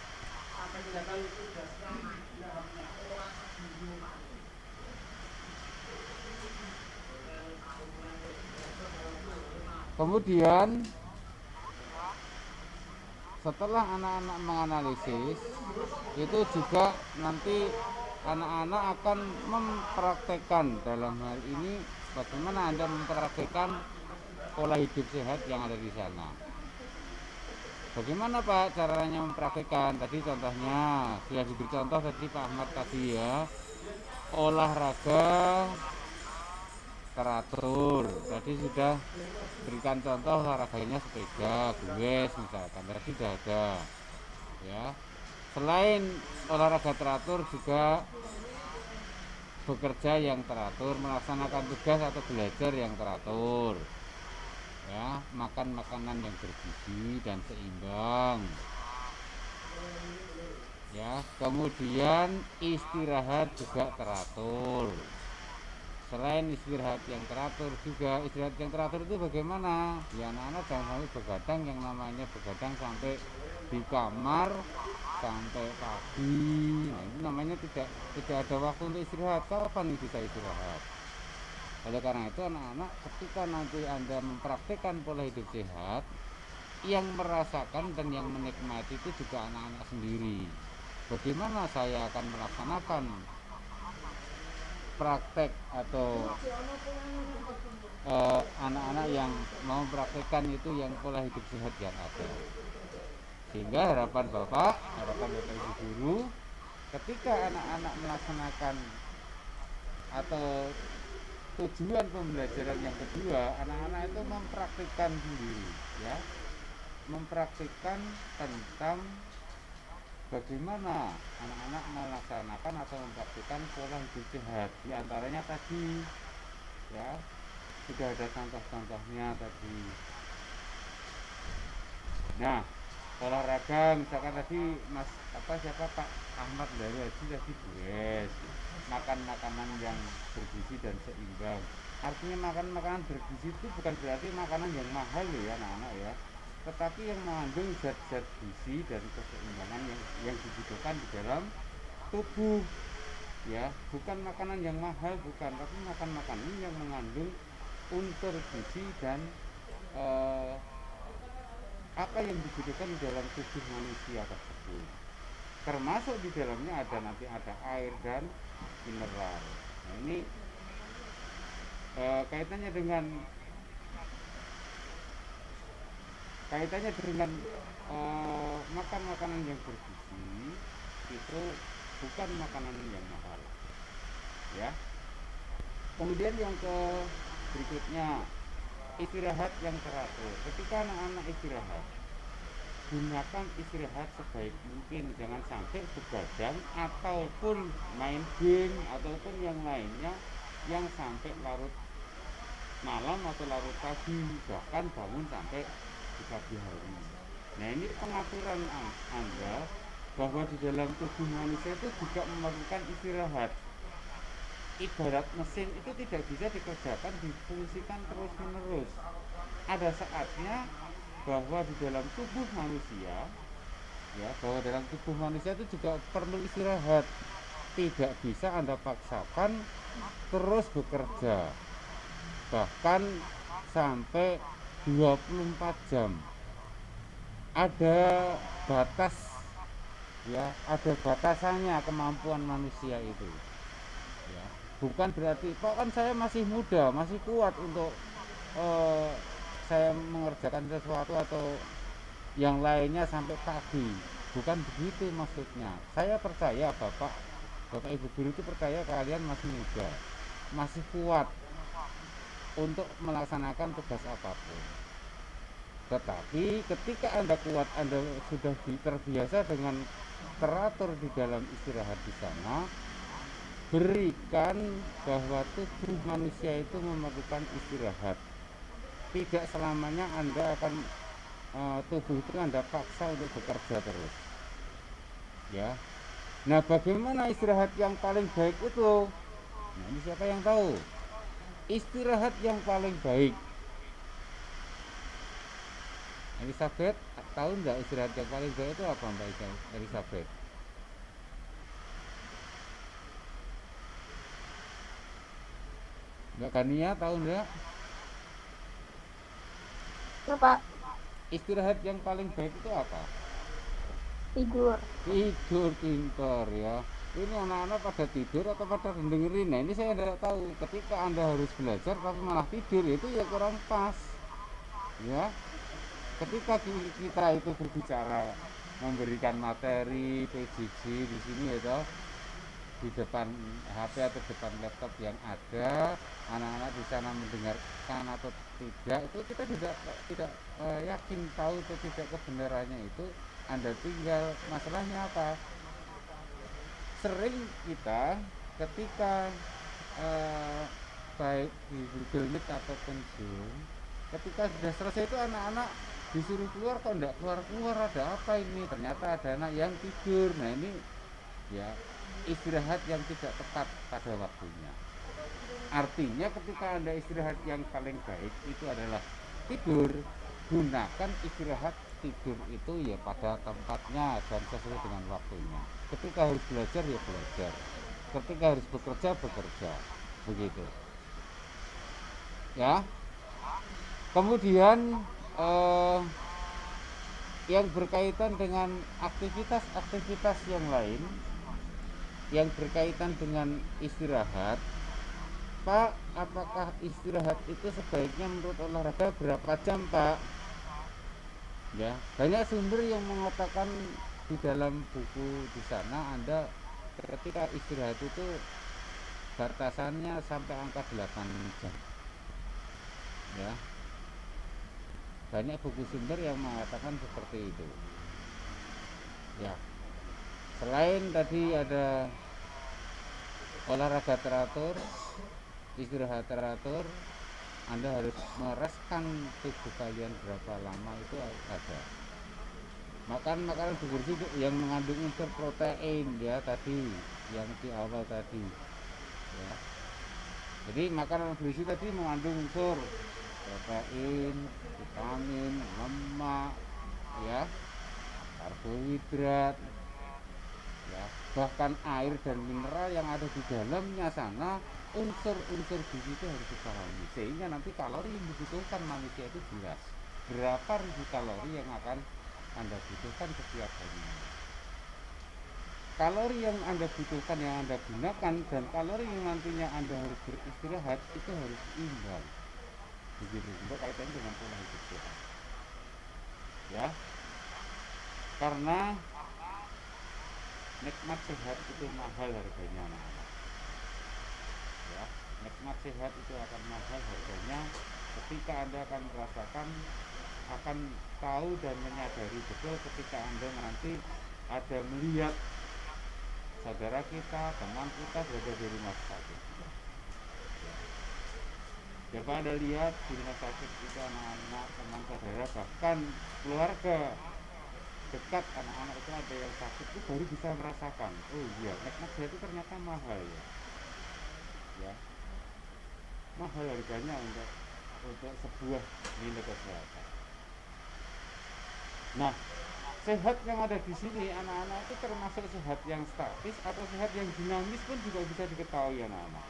Kemudian setelah anak-anak menganalisis, itu juga nanti anak-anak akan mempraktekkan, dalam hal ini bagaimana Anda mempraktekkan pola hidup sehat yang ada di sana. Bagaimana Pak caranya mempraktekkan? Tadi contohnya sudah diberi contoh tadi Pak Ahmad tadi ya, olahraga teratur. Tadi sudah berikan contoh olahraganya sepeda, goes misalkan, tadi sudah ada ya. Selain olahraga teratur juga bekerja yang teratur, melaksanakan tugas atau belajar yang teratur ya, makan makanan yang bergizi dan seimbang ya. Kemudian istirahat juga teratur. Selain istirahat yang teratur, juga istirahat yang teratur itu bagaimana ya, anak-anak jangan sampai begadang, yang namanya begadang sampai di kamar sampai pagi. Nah, itu namanya tidak ada waktu untuk istirahat. Kapan bisa istirahat? Oleh karena itu anak-anak ketika nanti Anda mempraktikkan pola hidup sehat, yang merasakan dan yang menikmati itu juga anak-anak sendiri. Bagaimana saya akan melaksanakan praktek atau anak-anak yang mau mempraktekkan itu yang pola hidup sehat yang ada. Sehingga harapan Bapak Ibu guru, ketika anak-anak melaksanakan atau tujuan pembelajaran yang kedua, anak-anak itu mempraktikkan sendiri ya, mempraktikkan tentang bagaimana anak-anak melaksanakan atau mempraktikkan pola hidup sehat. Di antaranya tadi ya, sudah ada contoh-contohnya tadi. Nah, olahraga misalkan tadi siapa Pak Ahmad dari Haji tadi goes, makan makanan yang bergizi dan seimbang. Artinya makan makanan bergizi itu bukan berarti makanan yang mahal loh ya anak-anak ya, tetapi yang mengandung zat-zat gizi dan keseimbangan yang dibutuhkan di dalam tubuh ya. Bukan makanan yang mahal, bukan, tapi makan makanan yang mengandung unsur gizi dan apa yang dibutuhkan di dalam tubuh manusia tersebut. Termasuk di dalamnya nanti ada air dan mineral. Nah, ini kaitannya dengan makan makanan yang bergizi itu bukan makanan yang mahal ya. Kemudian yang berikutnya, istirahat yang teratur. Ketika anak-anak istirahat, gunakan istirahat sebaik mungkin, jangan sampai begadang ataupun main game ataupun yang lainnya yang sampai larut malam atau larut pagi, bahkan bangun sampai di pagi hari. Nah, ini pengaturan Anda bahwa di dalam tubuh manusia itu juga memerlukan istirahat. Ibarat mesin itu tidak bisa dikerjakan, difungsikan terus menerus. Ada saatnya bahwa di dalam tubuh manusia ya, bahwa dalam tubuh manusia itu juga perlu istirahat. tidak bisa Anda paksakan terus bekerja bahkan sampai 24 jam. Ada batas, ya, ada batasannya kemampuan manusia itu, ya. Bukan berarti Pak kan saya masih muda, masih kuat untuk saya mengerjakan sesuatu atau yang lainnya sampai pagi. Bukan begitu maksudnya. Saya percaya Bapak Ibu guru itu percaya kalian masih muda, masih kuat untuk melaksanakan tugas apapun. Tetapi ketika Anda kuat, Anda sudah terbiasa dengan teratur di dalam istirahat di sana, berikan bahwa tubuh manusia itu memerlukan istirahat. Tidak selamanya Anda akan tubuh itu Anda paksa untuk bekerja terus, ya. Nah, bagaimana istirahat yang paling baik itu? Nah, ini siapa yang tahu? Istirahat yang paling baik. Elizabeth, tahu nggak istirahat yang paling baik itu apa, Mbak Elizabeth? Mbak Kania tahu nggak? Pak, Istirahat yang paling baik itu apa? tidur. Tidur, pintar ya. Ini anak-anak pada tidur atau pada dengerin? Nah, ini saya tidak tahu. Ketika Anda harus belajar tapi malah tidur, itu ya kurang pas, ya. Ketika kita itu berbicara memberikan materi PJJ di sini ya toh, di depan HP atau depan laptop yang ada, anak-anak di sana mendengarkan atau tidak, itu kita tidak yakin tahu atau tidak kebenarannya itu. Anda tinggal, masalahnya apa? Sering kita ketika baik di Google Meet ataupun Zoom, ketika sudah selesai itu anak-anak disuruh keluar, kok enggak keluar-keluar, ada apa ini? Ternyata ada anak yang tidur. Nah, ini ya istirahat yang tidak tepat pada waktunya. Artinya ketika Anda istirahat yang paling baik itu adalah tidur. Gunakan istirahat tidur itu ya pada tempatnya dan sesuai dengan waktunya. Ketika harus belajar ya belajar, ketika harus bekerja begitu, ya. Kemudian yang berkaitan dengan aktivitas yang lain yang berkaitan dengan istirahat, Pak, apakah istirahat itu sebaiknya menurut olahraga berapa jam, Pak? Ya, banyak sumber yang mengatakan di dalam buku di sana Anda ketika istirahat itu batasannya sampai angka 8 jam. Ya. Banyak buku sumber yang mengatakan seperti itu. Ya. Selain tadi ada olahraga teratur, istirahat teratur, Anda harus mereskan tubuh kalian berapa lama itu ada. Makan makanan bergizi yang mengandung unsur protein ya tadi, yang di awal tadi. Ya. Jadi makanan bergizi tadi mengandung unsur protein, vitamin, lemak, ya, karbohidrat, ya, bahkan air dan mineral yang ada di dalamnya sana. Unsur-unsur gizi itu harus dipahami sehingga nanti kalori yang dibutuhkan manusia itu jelas berapa ribu kalori yang akan Anda butuhkan setiap harinya. Kalori yang Anda butuhkan, yang Anda gunakan, dan kalori yang nantinya Anda harus beristirahat itu harus imbang. Begitu juga kaitannya dengan pola hidup sehat, ya. Karena nikmat sehat itu mahal harganya, anak-anak. Ya, nikmat sehat itu akan mahal harganya ketika Anda akan merasakan, akan tahu dan menyadari betul ketika Anda nanti ada melihat saudara kita, teman kita berada di rumah sakit. Ya, Pak, Anda lihat di rumah sakit itu anak-anak, teman saudara, bahkan keluarga dekat anak-anak itu ada yang sakit, itu baru bisa merasakan, oh iya, nikmat sehat itu ternyata mahal ya. Ya, mahal harganya untuk sebuah nilai kesehatan. Nah, sehat yang ada di sini anak-anak itu termasuk sehat yang statis atau sehat yang dinamis pun juga bisa diketahui anak-anak.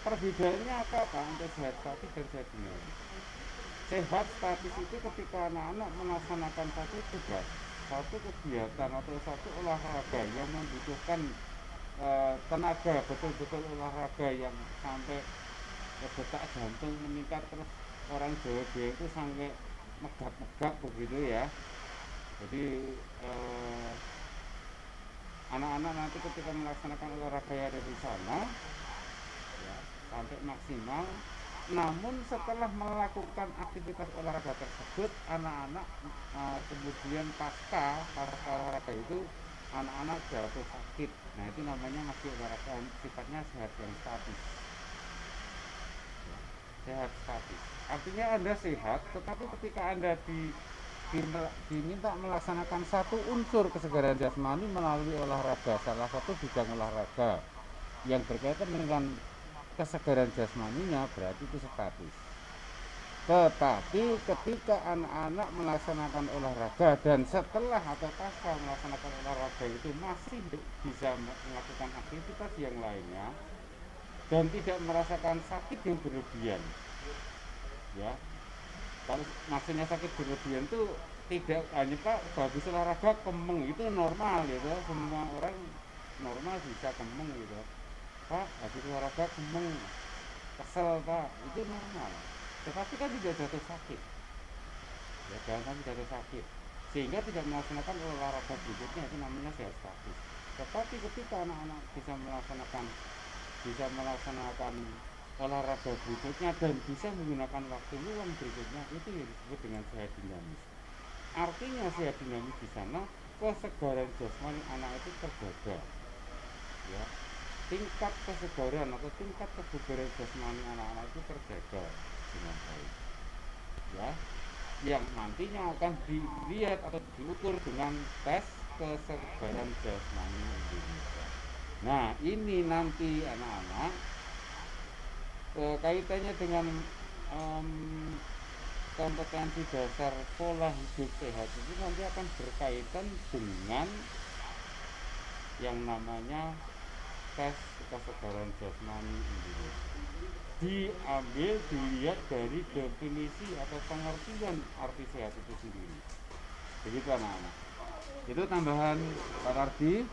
Perbedaannya apa untuk sehat statis dan sehat dinamis? Sehat statis itu ketika anak-anak melaksanakan satu tugas, satu kegiatan atau satu olahraga yang membutuhkan tenaga, betul-betul olahraga yang sampai detak jantung meningkat, terus orang Jawa itu sampai megap-megap begitu ya. Jadi anak-anak nanti ketika melaksanakan olahraga yang ada di sana ya, sampai maksimal. Namun setelah melakukan aktivitas olahraga tersebut, anak-anak kemudian pasca olahraga itu anak-anak jatuh sakit. Nah itu namanya masih olahraga sifatnya sehat yang statis. Sehat statis. Artinya Anda sehat, tetapi ketika Anda diminta melaksanakan satu unsur kesegaran jasmani melalui olahraga, salah satu bidang olahraga yang berkaitan dengan kesegaran jasmaninya, berarti itu statis. Tetapi ketika anak-anak melaksanakan olahraga dan setelah atau pasca melaksanakan olahraga itu masih bisa melakukan aktivitas yang lainnya dan tidak merasakan sakit yang berlebihan, ya. Kalau maksudnya sakit berlebihan itu tidak hanya Pak habis olahraga kemeng, itu normal gitu, semua orang normal bisa kemeng gitu. Pak habis olahraga kemeng, kesel Pak, itu normal. Tetapi kan tidak jatuh sakit, ya jangan sampai jatuh sakit sehingga tidak melaksanakan olahraga berikutnya, itu namanya sehat statis. Tetapi ketika anak-anak bisa melaksanakan olahraga berikutnya dan bisa menggunakan waktu luang berikutnya, itu yang disebut dengan sehat dinamis. Artinya sehat dinamis di sana kesegaran jasmani anak itu terjaga, ya. Tingkat kesegaran atau tingkat kebugaran jasmani anak-anak itu terjaga dengan baik, ya, yang nantinya akan dilihat atau diukur dengan tes kesegaran jasmani Indonesia. Nah ini nanti anak-anak kaitannya dengan kompetensi dasar pola hidup sehat itu nanti akan berkaitan dengan yang namanya tes kesegaran jasmani Indonesia. Diambil, dilihat dari definisi atau pengertian arti sehat itu sendiri. Begitu anak-anak. Itu tambahan Pak Ardi.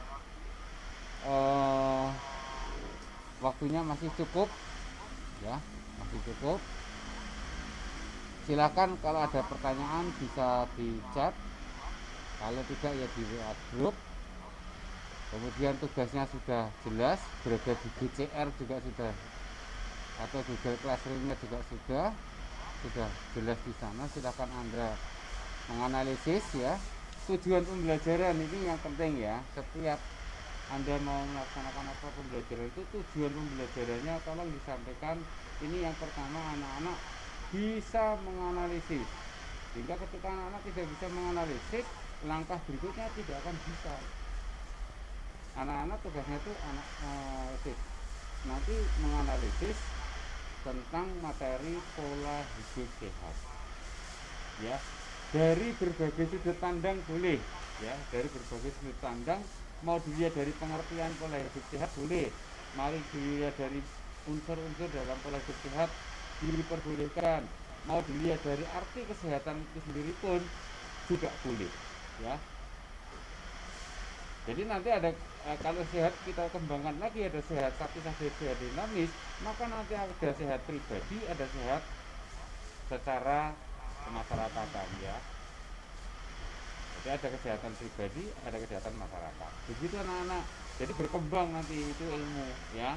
Waktunya masih cukup, ya, masih cukup. Silakan kalau ada pertanyaan bisa di chat, kalau tidak ya di WA group. Kemudian tugasnya sudah jelas, berada di GCR juga sudah, atau Google Classroom-nya juga sudah jelas di sana. Silakan Anda menganalisis ya. Tujuan pembelajaran ini yang penting ya. Setiap Anda mau melaksanakan apa pembelajaran itu, tujuan pembelajarannya tolong disampaikan. Ini yang pertama, anak-anak bisa menganalisis. Sehingga ketika anak-anak tidak bisa menganalisis, langkah berikutnya tidak akan bisa. Anak-anak tugasnya itu nanti menganalisis tentang materi pola hidup sehat, ya, dari berbagai sudut pandang boleh, ya, dari berbagai sudut pandang. Mau dilihat dari pengertian pola hidup sehat boleh, mari dilihat dari unsur-unsur dalam pola hidup sehat diperbolehkan, mau dilihat dari arti kesehatan itu sendiri pun juga boleh, ya. Jadi nanti ada kalau sehat kita kembangkan lagi, ada sehat statis, ada sehat dinamis, maka nanti ada sehat pribadi, ada sehat secara kemasyarakatan, ya. Jadi ada kesehatan pribadi, ada kesehatan masyarakat. Begitu anak-anak. Jadi berkembang nanti itu ilmu, ya.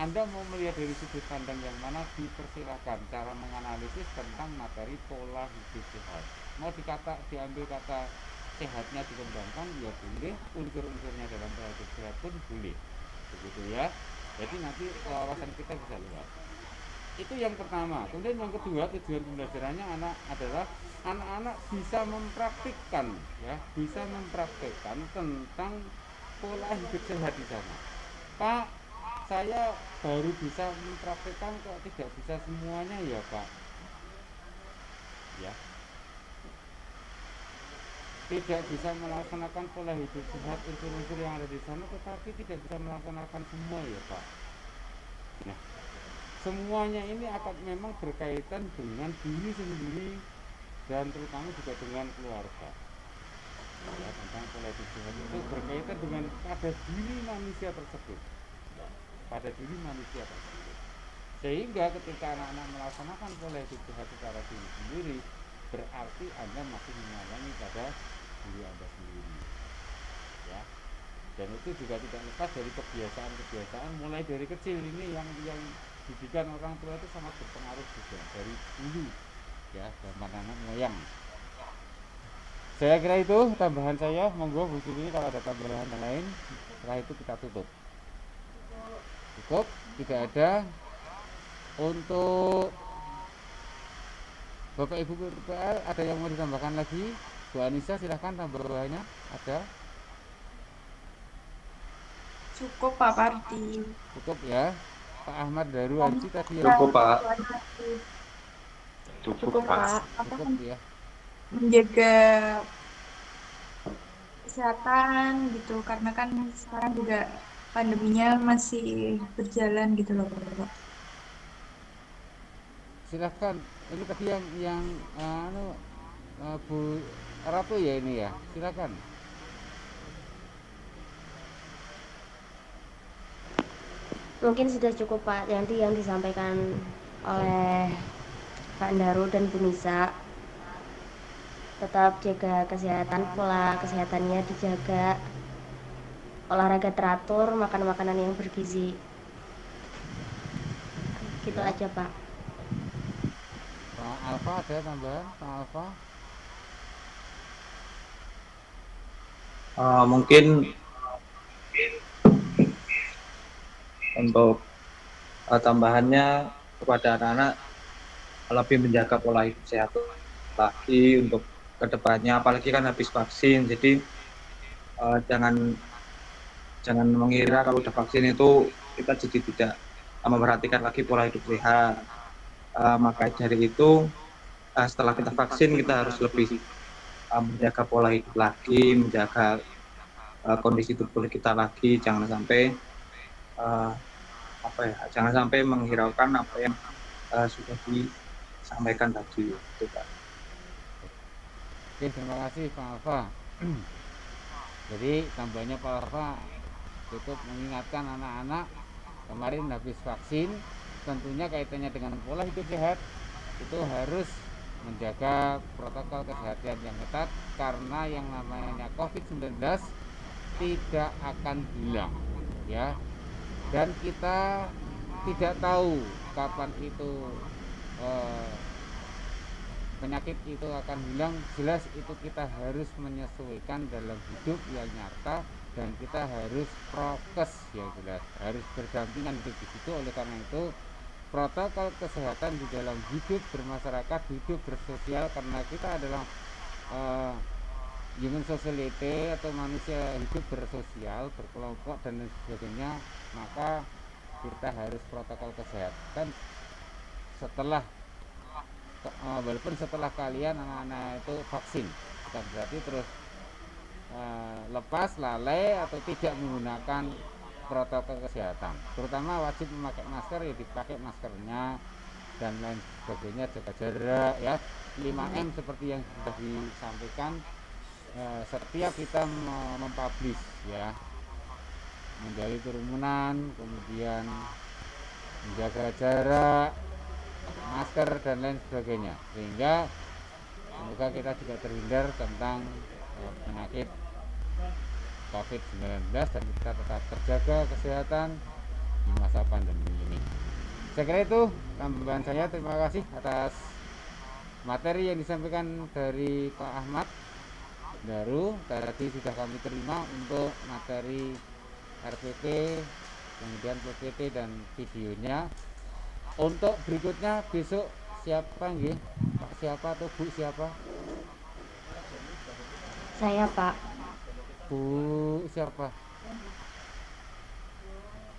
Anda mau melihat dari sudut pandang yang mana, dipersilakan cara menganalisis tentang materi pola hidup sehat. Mau diambil kata sehatnya dikembangkan, ya boleh, unsur-unsurnya dalam pola hidup sehat pun boleh, begitu ya. Jadi nanti wawasan kita bisa luas. Itu yang pertama. Kemudian yang kedua, tujuan pembelajarannya adalah anak-anak bisa mempraktikkan, ya, bisa mempraktikkan tentang pola hidup sehat di sana. Pak, saya baru bisa mempraktikkan kok tidak bisa semuanya ya Pak, ya. tidak bisa melaksanakan pola hidup sehat unsur-unsur yang ada di sana, tetapi tidak bisa melaksanakan semua ya Pak. Nah, semuanya ini akan memang berkaitan dengan diri sendiri dan terutama juga dengan keluarga. Ya, tentang pola hidup sehat itu berkaitan dengan pada diri manusia tersebut, pada diri manusia tersebut. Sehingga ketika anak-anak melaksanakan pola hidup sehat secara diri sendiri, berarti Anda masih menyayangi pada diri Anda sendiri, ya. Dan itu juga tidak lepas dari kebiasaan-kebiasaan mulai dari kecil ini yang didikan orang tua itu sangat berpengaruh juga dari dulu, ya, zaman anak moyang. Saya kira itu tambahan saya. Monggo Bu Sri kalau ada tambahan yang lain. Setelah itu kita tutup. Cukup, tidak ada. Untuk Bapak Ibu PPL ada yang mau ditambahkan lagi? Bu Anissa silahkan tambahannya. Ada? Cukup Pak Parti. Cukup ya. Pak Ahmad Daru Haji tadi Cukup Pak. Cukup Pak. Cukup ya. Menjaga kesehatan gitu, karena kan sekarang juga pandeminya masih berjalan gitu loh Pak. Silahkan. Ini tadi yang Bu Ratu ya ini ya. Silahkan. Mungkin sudah cukup Pak, nanti yang disampaikan oleh Pak Daru dan Bu Nisa. Tetap jaga kesehatan, pola kesehatannya dijaga, olahraga teratur, makan makanan yang bergizi. Gitu aja Pak. Pak Alfa ada tambahan? Pak Alfa? Mungkin untuk tambahannya kepada anak-anak lebih menjaga pola hidup sehat lagi untuk kedepannya, apalagi kan habis vaksin, jadi jangan mengira kalau udah vaksin itu kita jadi tidak memperhatikan lagi pola hidup sehat. Maka dari itu setelah kita vaksin kita harus lebih menjaga pola hidup lagi, menjaga kondisi tubuh kita lagi, jangan sampai jangan sampai menghiraukan apa yang sudah disampaikan tadi, gitu Pak. Oke, terima kasih Pak Alfa. Jadi tambahnya Pak Alfa cukup mengingatkan anak-anak kemarin habis vaksin, tentunya kaitannya dengan pola hidup sehat itu harus menjaga protokol kesehatan yang ketat, karena yang namanya COVID-19 tidak akan hilang, ya. Dan kita tidak tahu kapan itu penyakit itu akan hilang. Jelas itu kita harus menyesuaikan dalam hidup yang nyata, dan kita harus prokes, ya jelas harus berdampingan hidup di situ. Oleh karena itu protokol kesehatan di dalam hidup bermasyarakat, hidup bersosial, karena kita adalah human society atau manusia hidup bersosial, berkelompok dan lain sebagainya, maka kita harus protokol kesehatan setelah walaupun setelah kalian anak-anak itu vaksin, bukan berarti terus lepas lalai atau tidak menggunakan protokol kesehatan. Terutama wajib memakai masker, ya dipakai maskernya dan lain sebagainya, jaga jarak ya, 5M seperti yang sudah disampaikan. Setiap kita mempublish ya, menjauhi kerumunan, kemudian menjaga jarak, masker dan lain sebagainya, sehingga semoga kita juga terhindar tentang penyakit COVID-19 dan kita tetap terjaga kesehatan di masa pandemi ini. Saya kira itu tambahan saya. Terima kasih atas materi yang disampaikan dari Pak Ahmad Daru. Tadi sudah kami terima untuk materi RPP, kemudian PPT dan videonya. Untuk berikutnya besok siapa nggih? Pak siapa atau Bu siapa? Saya Pak. Bu siapa?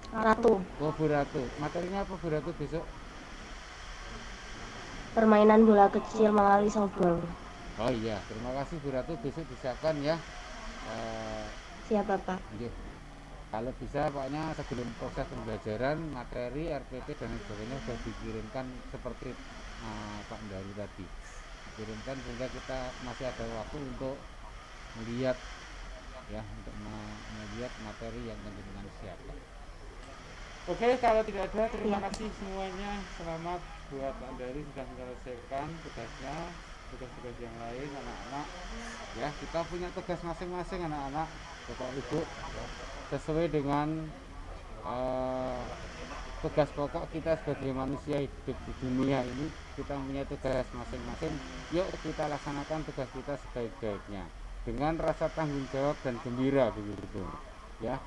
Ratu. Oh Bu Ratu. Materinya apa Bu Ratu besok? Permainan bola kecil melalui softball. Oh iya, terima kasih Bu Ratu, besok disiapkan ya. Eh, Siap Bapak. nggih. Kalau bisa pokoknya sebelum proses pembelajaran materi RPT dan lain sebagainya sudah dikirimkan seperti Pak Ndaru tadi, dikirimkan sehingga kita masih ada waktu untuk melihat ya, untuk melihat materi yang teman-teman siapkan. Oke, kalau tidak ada, terima kasih semuanya. Selamat buat Pak Ndaru sudah menyelesaikan tugasnya, tugas-tugas yang lain anak-anak. Ya, kita punya tugas masing-masing anak-anak, Bapak Ibu, sesuai dengan tugas pokok kita sebagai manusia hidup di dunia ini. Kita punya tugas masing-masing. Yuk kita laksanakan tugas kita sebaik-baiknya dengan rasa tanggung jawab dan gembira begitu ya.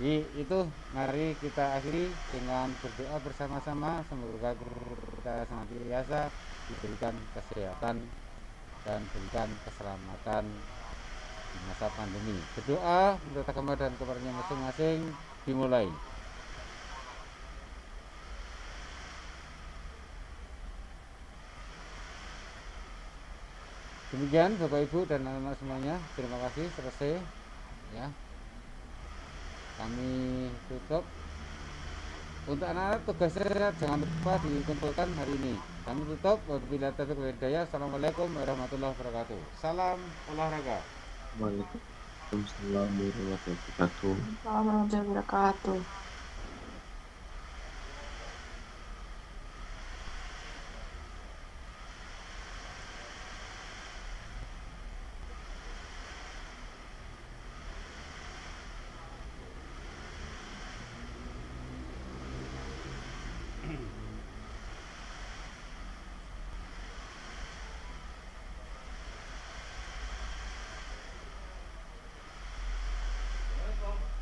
Jadi itu mari kita akhiri dengan berdoa bersama-sama, semoga kita senantiasa diberikan kesehatan dan berikan keselamatan di masa pandemi. Berdoa menurut agama dan kepercayaan masing-masing dimulai. Demikian Bapak Ibu dan anak-anak semuanya, terima kasih, selesai ya. Kami tutup. Untuk anak-anak tugasnya jangan lupa dikumpulkan hari ini. Kami tutup. Wabillahi taufiq wal hidayah. Assalamualaikum warahmatullahi wabarakatuh. Salam olahraga. Waalaikumsalam warahmatullahi wabarakatuh. Assalamualaikum warahmatullahi wabarakatuh.